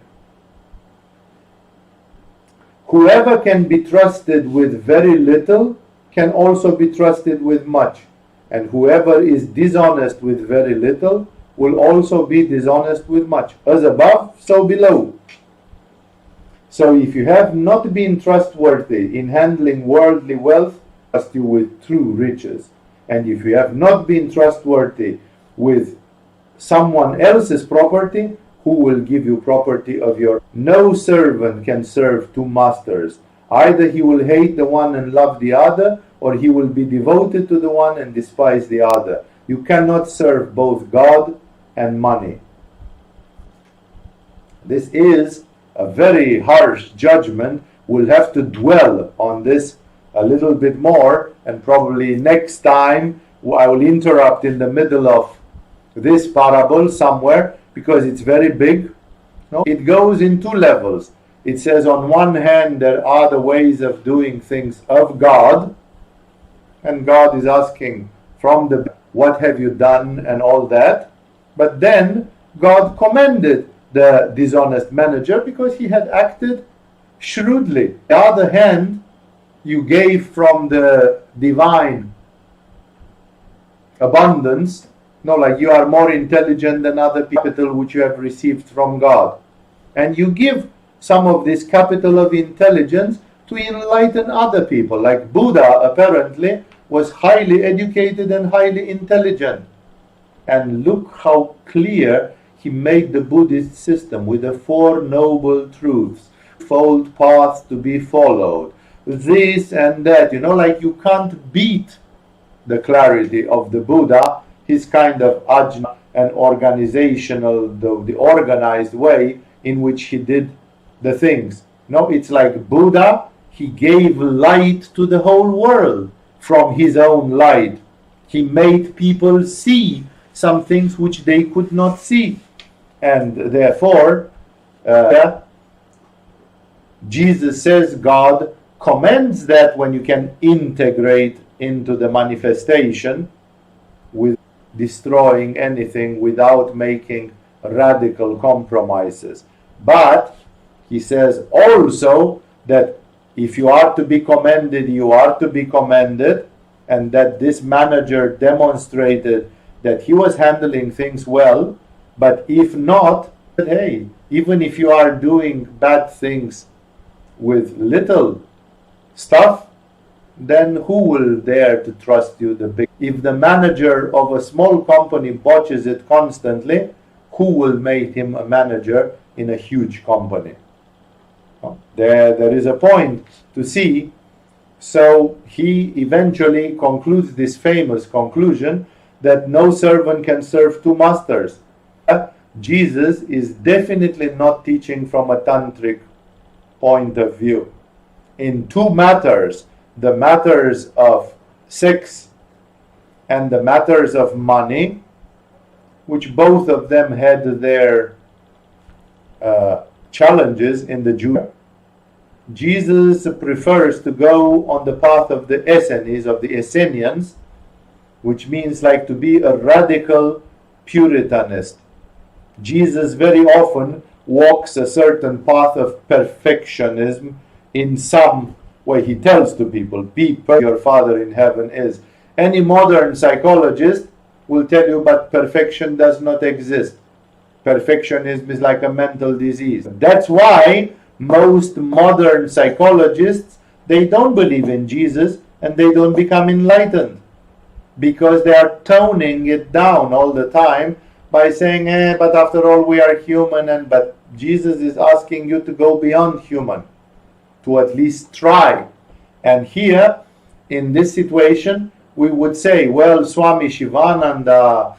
Whoever can be trusted with very little can also be trusted with much. And whoever is dishonest with very little will also be dishonest with much. As above, so below. So if you have not been trustworthy in handling worldly wealth, trust you with true riches. And if you have not been trustworthy with someone else's property, who will give you property of your own? No servant can serve two masters. Either he will hate the one and love the other, or he will be devoted to the one and despise the other. You cannot serve both God and money. This is a very harsh judgment. We'll have to dwell on this a little bit more, and probably next time I will interrupt in the middle of this parable somewhere, because it's very big. No? It goes in two levels. It says on one hand there are the ways of doing things of God, and God is asking from the what have you done and all that. But then God commended the dishonest manager because he had acted shrewdly. On the other hand, you gave from the divine abundance, like you are more intelligent than other capital which you have received from God. And you give some of this capital of intelligence to enlighten other people. Like Buddha apparently was highly educated and highly intelligent. And look how clear he made the Buddhist system with the Four Noble Truths. fold path to be followed, this and that, like you can't beat the clarity of the Buddha, his kind of ajna and organizational, the organized way in which he did the things. No, it's like Buddha, he gave light to the whole world from his own light. He made people see some things which they could not see. And therefore, Jesus says God commends that when you can integrate into the manifestation with destroying anything without making radical compromises. But he says also that if you are to be commended, you are to be commended, and that this manager demonstrated that he was handling things well. But if not, hey, even if you are doing bad things with little stuff, then who will dare to trust you the big? If the manager of a small company botches it constantly, who will make him a manager in a huge company? There is a point to see. So he eventually concludes this famous conclusion that no servant can serve two masters. Jesus is definitely not teaching from a tantric point of view. In two matters, the matters of sex and the matters of money, which both of them had their challenges in the Jew. Jesus prefers to go on the path of the Essenes, of the Essenians, which means like to be a radical Puritanist. Jesus very often walks a certain path of perfectionism in some way. He tells to people, be perfect, your Father in heaven is. Any modern psychologist will tell you, but perfection does not exist. Perfectionism is like a mental disease. That's why most modern psychologists, they don't believe in Jesus and they don't become enlightened, because they are toning it down all the time by saying, but after all we are human, but Jesus is asking you to go beyond human, to at least try. And here, in this situation, we would say, well, Swami Shivananda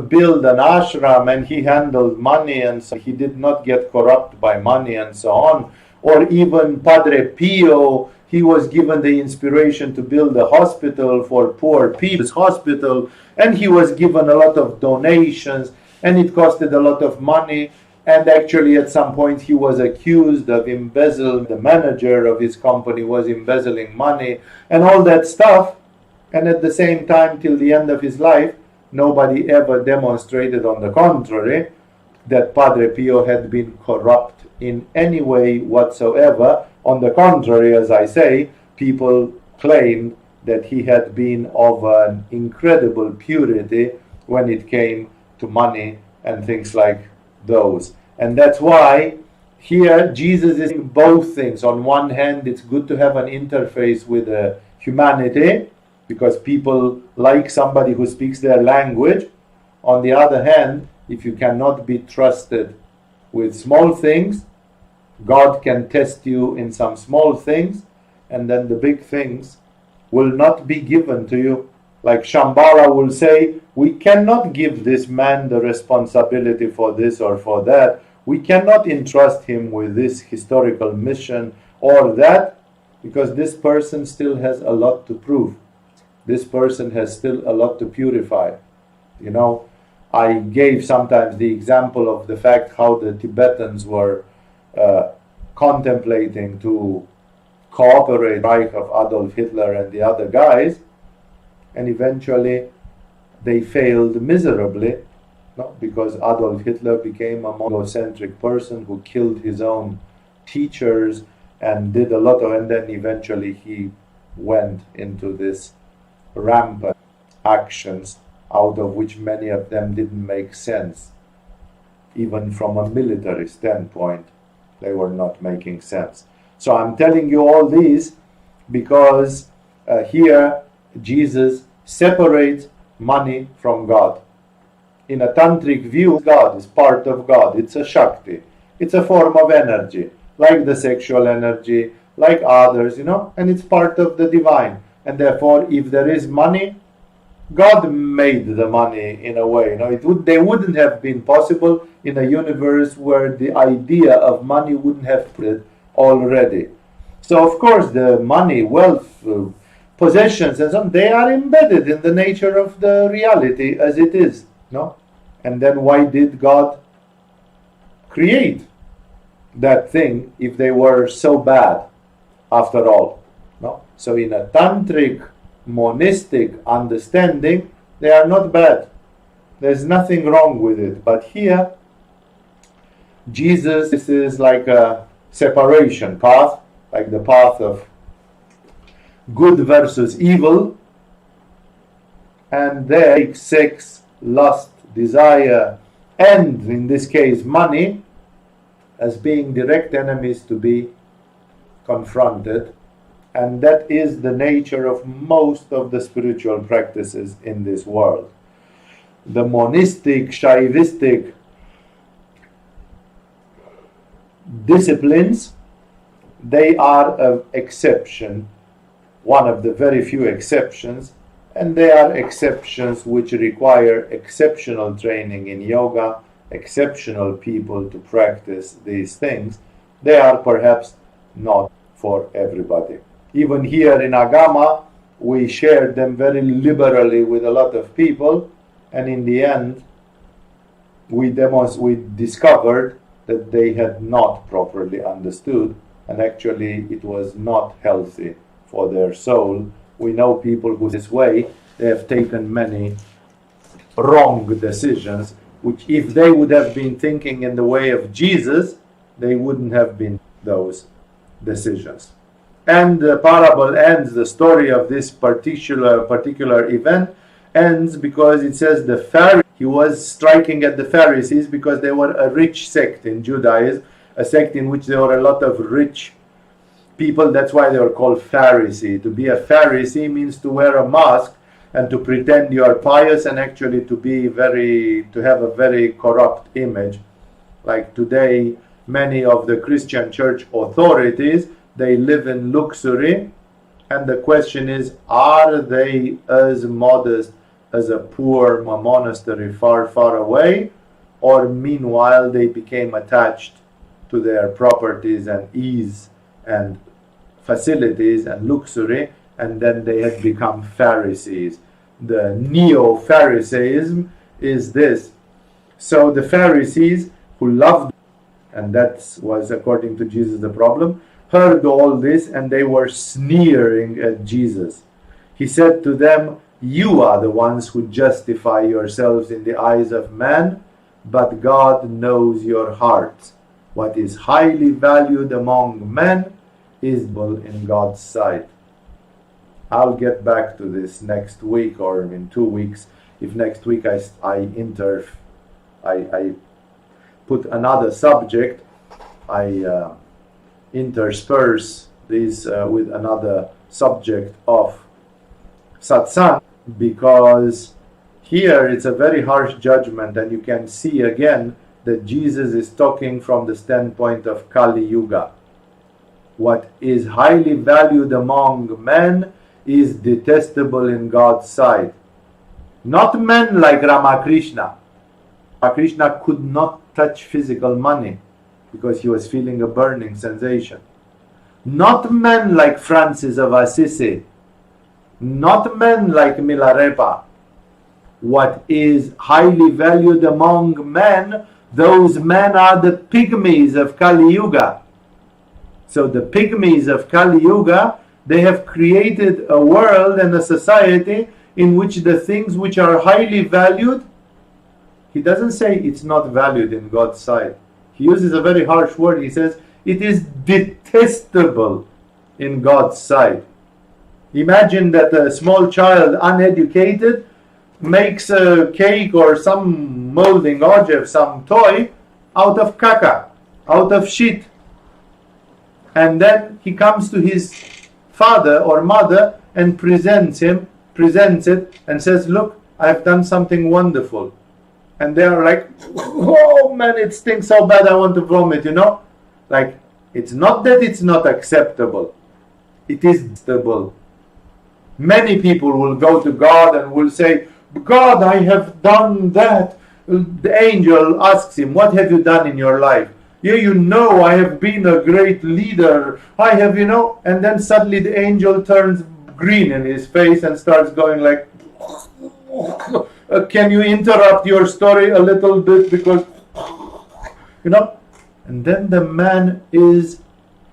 built an ashram and he handled money and so he did not get corrupt by money and so on. Or even Padre Pio, he was given the inspiration to build a hospital for poor people's hospital, and he was given a lot of donations and it costed a lot of money. And actually at some point he was accused of embezzling. The manager of his company was embezzling money and all that stuff. And at the same time, till the end of his life, nobody ever demonstrated, on the contrary, that Padre Pio had been corrupt in any way whatsoever. On the contrary, as I say, people claimed that he had been of an incredible purity when it came to money and things like those. And that's why here Jesus is doing both things. On one hand, it's good to have an interface with humanity, because people like somebody who speaks their language. On the other hand, if you cannot be trusted with small things, God can test you in some small things, and then the big things will not be given to you. Like Shambhala will say, we cannot give this man the responsibility for this or for that. We cannot entrust him with this historical mission or that, because this person still has a lot to prove. This person has still a lot to purify. I gave sometimes the example of the fact how the Tibetans were contemplating to cooperate with the Reich of Adolf Hitler and the other guys, and eventually they failed miserably, because Adolf Hitler became a monocentric person who killed his own teachers and did a lot of, and then eventually he went into this rampant actions, out of which many of them didn't make sense. Even from a military standpoint, they were not making sense. So I'm telling you all these because here Jesus separates money from God. In a tantric view, God is part of God. It's a Shakti. It's a form of energy. like the sexual energy, like others, and it's part of the divine. And therefore, if there is money, God made the money in a way. They wouldn't have been possible in a universe where the idea of money wouldn't have been already. So of course the money, wealth, possessions and so on, they are embedded in the nature of the reality as it is. No? And then why did God create that thing if they were so bad after all? No? So in a tantric, monistic understanding, they are not bad. There's nothing wrong with it. But here, Jesus, this is like a separation path, like the path of good versus evil. And there, sex, lust, desire, and in this case, money, as being direct enemies to be confronted. And that is the nature of most of the spiritual practices in this world. The monistic, Shaivistic disciplines, they are an exception, one of the very few exceptions, and they are exceptions which require exceptional training in yoga, exceptional people to practice these things. They are perhaps not for everybody. Even here in Agama, we shared them very liberally with a lot of people, and in the end, we discovered that they had not properly understood, and actually it was not healthy for their soul. We know people who this way, they have taken many wrong decisions, which if they would have been thinking in the way of Jesus, they wouldn't have been those decisions. And the parable ends, the story of this particular event ends because it says the Pharisee, he was striking at the Pharisees because they were a rich sect in Judaism, a sect in which there were a lot of rich people. That's why they were called Pharisee. To be a Pharisee means to wear a mask and to pretend you are pious and actually to have a very corrupt image. Like today, many of the Christian church authorities, they live in luxury, and the question is, are they as modest as a poor monastery far, far away, or meanwhile they became attached to their properties and ease and facilities and luxury, and then they had become Pharisees. The neo-Pharisaism is this. So the Pharisees who loved, and that was according to Jesus the problem, heard all this and they were sneering at Jesus. He said to them, "You are the ones who justify yourselves in the eyes of man, but God knows your hearts. What is highly valued among men is in God's sight." I'll get back to this next week or in 2 weeks. If next week I put another subject, I intersperse these with another subject of satsang, because here it's a very harsh judgment, and you can see again that Jesus is talking from the standpoint of Kali-Yuga. What is highly valued among men is detestable in God's sight. Not men like Ramakrishna. Ramakrishna could not touch physical money because he was feeling a burning sensation. Not men like Francis of Assisi. Not men like Milarepa. What is highly valued among men, those men are the Pygmies of Kali-Yuga. So the Pygmies of Kali-Yuga, they have created a world and a society in which the things which are highly valued, he doesn't say it's not valued in God's sight. He uses a very harsh word. He says it is detestable in God's sight. Imagine that a small child, uneducated, makes a cake or some molding object, some toy, out of caca, out of shit. And then he comes to his father or mother and presents it and says, "Look, I've done something wonderful." And they are like, "Oh man, it stinks so bad, I want to vomit," Like It's not that it's not acceptable. It is acceptable. Many people will go to God and will say, God, I have done that. The angel asks him, what have you done in your life? Yeah, you know, I have been a great leader. I have, and then suddenly the angel turns green in his face and starts going like, can you interrupt your story a little bit because, and then the man is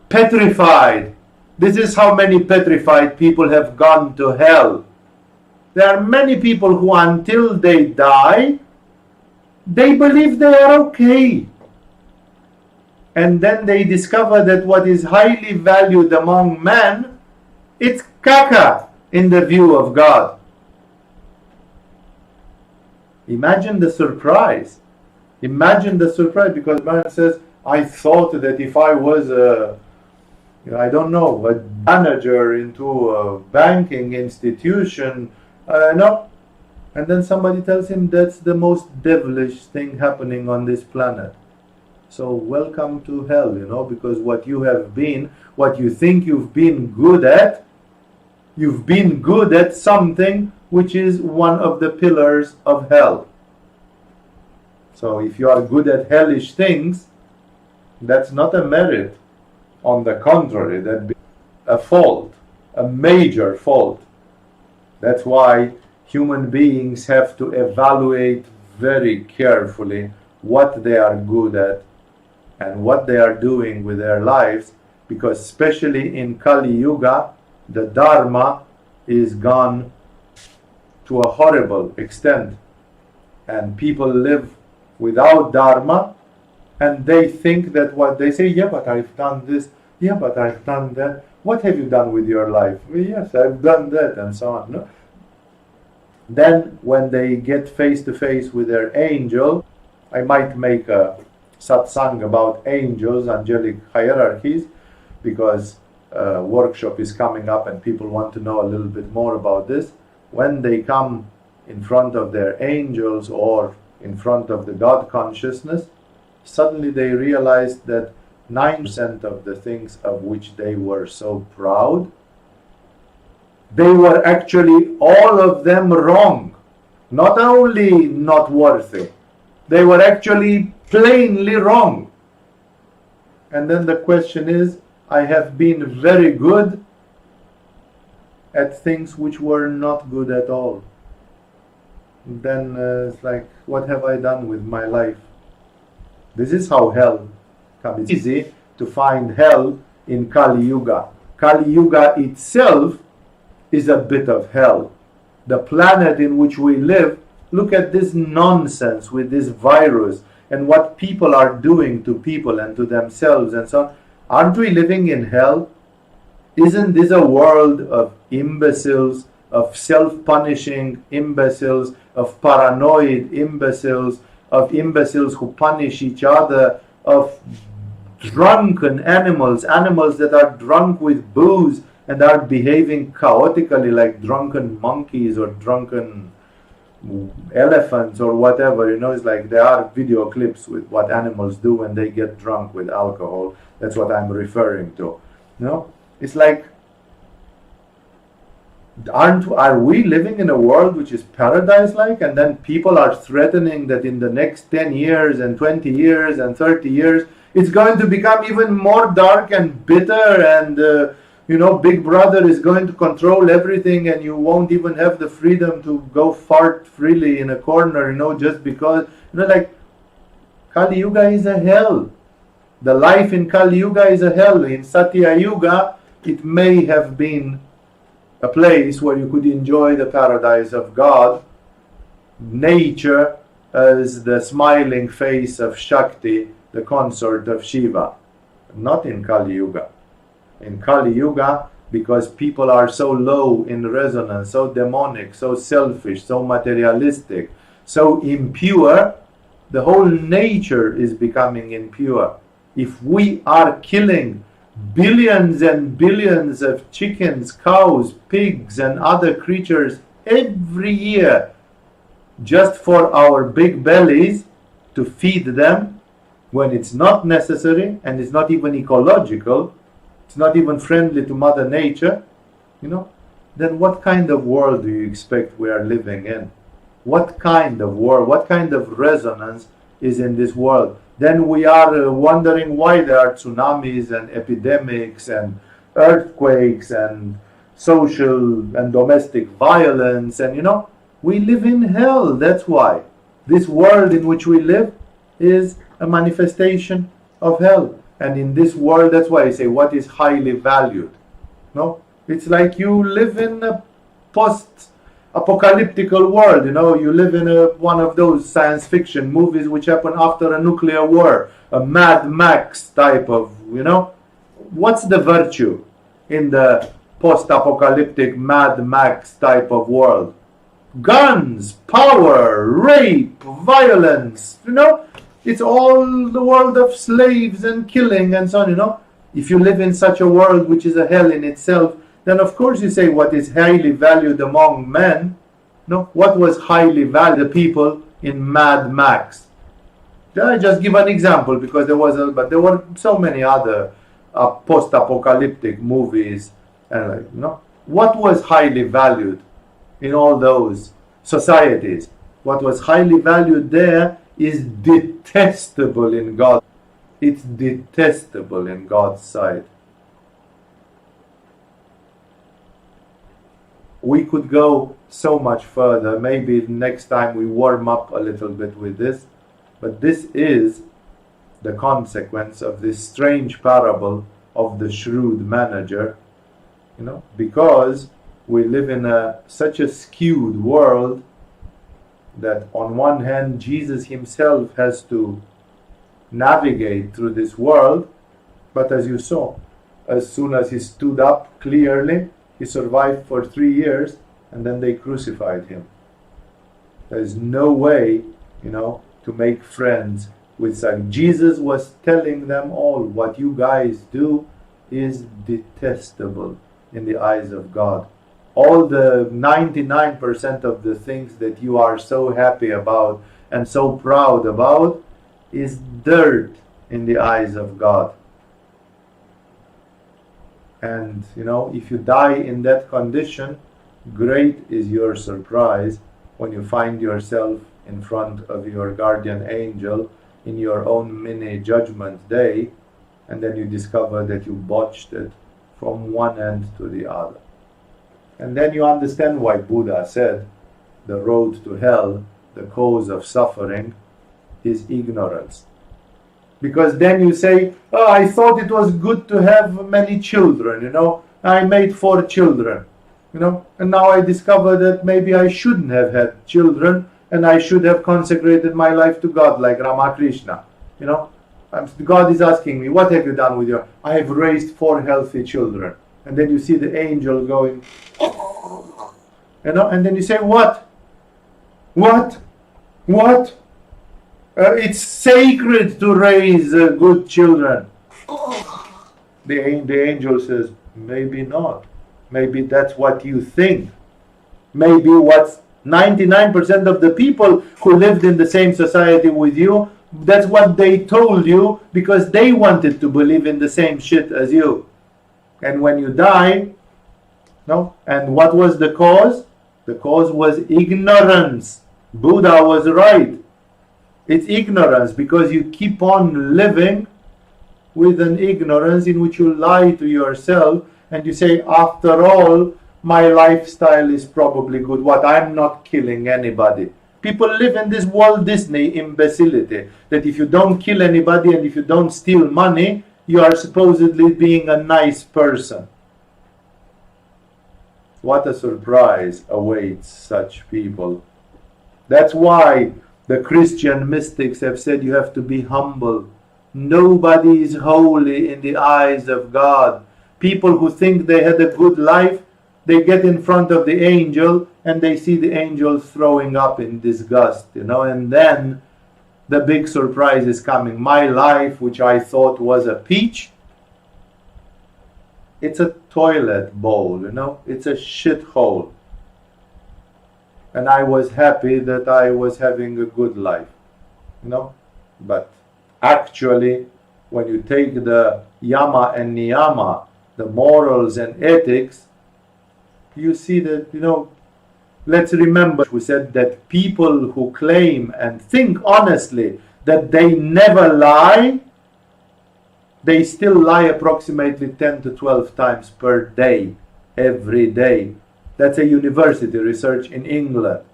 petrified. This is how many petrified people have gone to hell. There are many people who until they die, they believe they are okay. And then they discover that what is highly valued among men, it's caca in the view of God. Imagine the surprise. Imagine the surprise, because man says, I thought that if I was a manager into a banking institution, no. And then somebody tells him that's the most devilish thing happening on this planet. So welcome to hell, because what you have been, what you think you've been good at, you've been good at something which is one of the pillars of hell. So if you are good at hellish things, that's not a merit. On the contrary, that'd be a fault, a major fault. That's why human beings have to evaluate very carefully what they are good at and what they are doing with their lives, because especially in Kali-Yuga, the Dharma is gone to a horrible extent. And people live without Dharma, and they think that what they say, yeah, but I've done this, yeah, but I've done that. What have you done with your life? Well, yes, I've done that, and so on. No? Then when they get face to face with their angel, I might make a satsang about angels, angelic hierarchies, because a workshop is coming up and people want to know a little bit more about this. When they come in front of their angels or in front of the God consciousness, suddenly they realize that 9% of the things of which they were so proud, they were actually all of them wrong. Not only not worthy, they were actually plainly wrong. And then the question is, I have been very good at things which were not good at all. Then it's like, what have I done with my life? This is how hell comes. It's easy to find hell in Kali-Yuga. Kali-Yuga itself is a bit of hell. The planet in which we live, look at this nonsense with this virus and what people are doing to people and to themselves and so on. Aren't we living in hell? Isn't this a world of imbeciles, of self-punishing imbeciles, of paranoid imbeciles, of imbeciles who punish each other, of drunken animals, animals that are drunk with booze and are behaving chaotically like drunken monkeys or drunken elephants or whatever? It's like there are video clips with what animals do when they get drunk with alcohol. That's what I'm referring to. It's like, are we living in a world which is paradise-like, and then people are threatening that in the next 10 years and 20 years and 30 years it's going to become even more dark and bitter, and Big Brother is going to control everything, and you won't even have the freedom to go fart freely in a corner, just because, like, Kali-Yuga is a hell. The life in Kali-Yuga is a hell. In Satya-Yuga, it may have been a place where you could enjoy the paradise of God, nature as the smiling face of Shakti, the consort of Shiva. Not in Kali-Yuga. In Kali-Yuga, because people are so low in resonance, so demonic, so selfish, so materialistic, so impure, the whole nature is becoming impure. If we are killing billions and billions of chickens, cows, pigs, and other creatures every year just for our big bellies, to feed them, when it's not necessary and it's not even ecological, it's not even friendly to Mother Nature, then what kind of world do you expect we are living in? What kind of world, what kind of resonance is in this world? Then we are wondering why there are tsunamis and epidemics and earthquakes and social and domestic violence, and we live in hell. That's why this world in which we live is a manifestation of hell. And in this world, that's why I say what is highly valued. No, it's like you live in a post-apocalyptical world. You live in one of those science fiction movies which happen after a nuclear war, a Mad Max type of. What's the virtue in the post-apocalyptic Mad Max type of world? Guns, power, rape, violence. It's all the world of slaves and killing and so on. If you live in such a world which is a hell in itself, then of course you say what is highly valued among men. What was highly valued? The people in Mad Max. I just give an example because there were so many other post-apocalyptic movies, and what was highly valued in all those societies? What was highly valued there is detestable in God. It's detestable in God's sight. We could go so much further. Maybe next time we warm up a little bit with this. But this is the consequence of this strange parable of the shrewd manager. Because we live in such a skewed world that on one hand Jesus himself has to navigate through this world, but as you saw, as soon as he stood up clearly, he survived for 3 years, and then they crucified him. There is no way, to make friends with such. Jesus was telling them all, what you guys do is detestable in the eyes of God. All the 99% of the things that you are so happy about and so proud about is dirt in the eyes of God. And if you die in that condition, great is your surprise when you find yourself in front of your guardian angel in your own mini judgment day, and then you discover that you botched it from one end to the other. And then you understand why Buddha said the road to hell, the cause of suffering, is ignorance. Because then you say, I thought it was good to have many children, I made 4 children, and now I discover that maybe I shouldn't have had children, and I should have consecrated my life to God like Ramakrishna. God is asking me, what have you done with I have raised 4 healthy children. And then you see the angel going, and then you say, what? It's sacred to raise good children. The angel says, maybe not. Maybe that's what you think. Maybe what's 99% of the people who lived in the same society with you, that's what they told you because they wanted to believe in the same shit as you. And when you die, and what was the cause? The cause was ignorance. Buddha was right. It's ignorance because you keep on living with an ignorance in which you lie to yourself and you say, after all, my lifestyle is probably good. I'm not killing anybody. People live in this Walt Disney imbecility that if you don't kill anybody and if you don't steal money, you are supposedly being a nice person. What a surprise awaits such people. That's why the Christian mystics have said you have to be humble. Nobody is holy in the eyes of God. People who think they had a good life, they get in front of the angel and they see the angel throwing up in disgust, and then the big surprise is coming. My life, which I thought was a peach, it's a toilet bowl, it's a shithole. And I was happy that I was having a good life, but Actually, when you take the Yama and Niyama, the morals and ethics, you see that, let's remember, we said that people who claim and think honestly that they never lie, they still lie approximately 10 to 12 times per day, every day. That's a university research in England.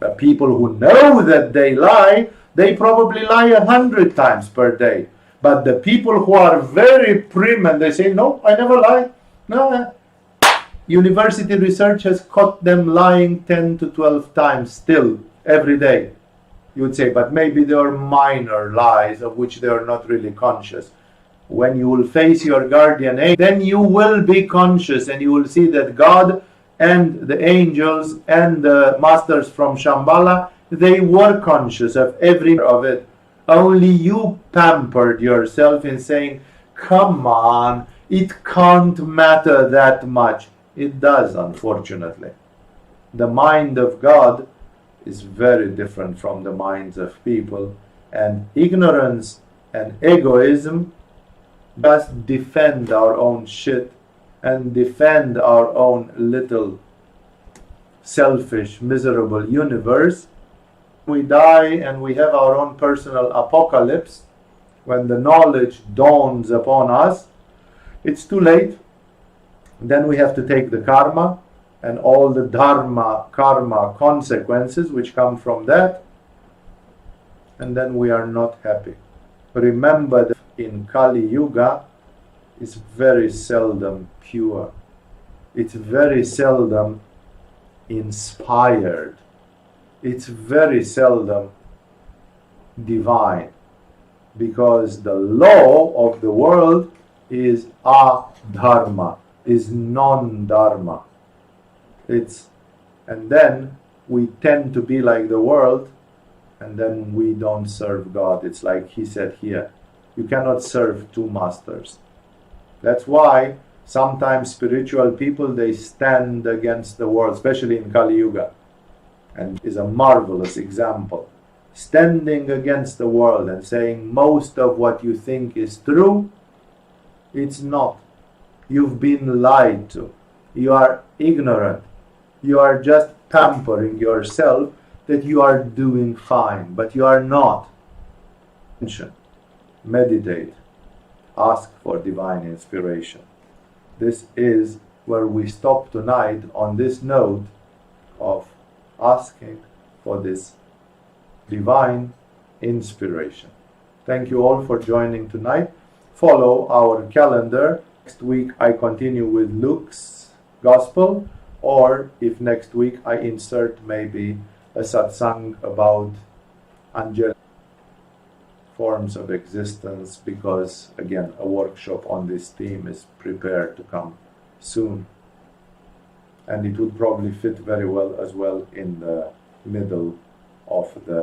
But people who know that they lie, they probably lie 100 times per day. But the people who are very prim and they say, no, I never lie. No, university research has caught them lying 10 to 12 times still, every day. You would say, but maybe they are minor lies of which they are not really conscious. When you will face your guardian angel, then you will be conscious and you will see that God and the angels and the masters from Shambhala, they were conscious of every of it. Only you pampered yourself in saying, come on, it can't matter that much. It does, unfortunately. The mind of God is very different from the minds of people, and ignorance and egoism just defend our own shit and defend our own little selfish, miserable universe. We die and we have our own personal apocalypse. When the knowledge dawns upon us, it's too late. Then we have to take the karma and all the dharma, karma consequences which come from that, and then we are not happy. Remember that in Kali-Yuga, it's very seldom pure. It's very seldom inspired. It's very seldom divine, because the law of the world is adharma, is non-dharma. And then we tend to be like the world, and then we don't serve God. It's like he said here, you cannot serve two masters. That's why sometimes spiritual people, they stand against the world, especially in Kali-Yuga, and is a marvelous example. Standing against the world and saying most of what you think is true, it's not. You've been lied to. You are ignorant. You are just pampering yourself that you are doing fine, but you are not. Meditate. Ask for divine inspiration. This is where we stop tonight, on this note of asking for this divine inspiration. Thank you all for joining tonight. Follow our calendar. Next week I continue with Luke's Gospel, or if next week I insert maybe a satsang about angelic forms of existence, because again a workshop on this theme is prepared to come soon, and it would probably fit very well as well in the middle of the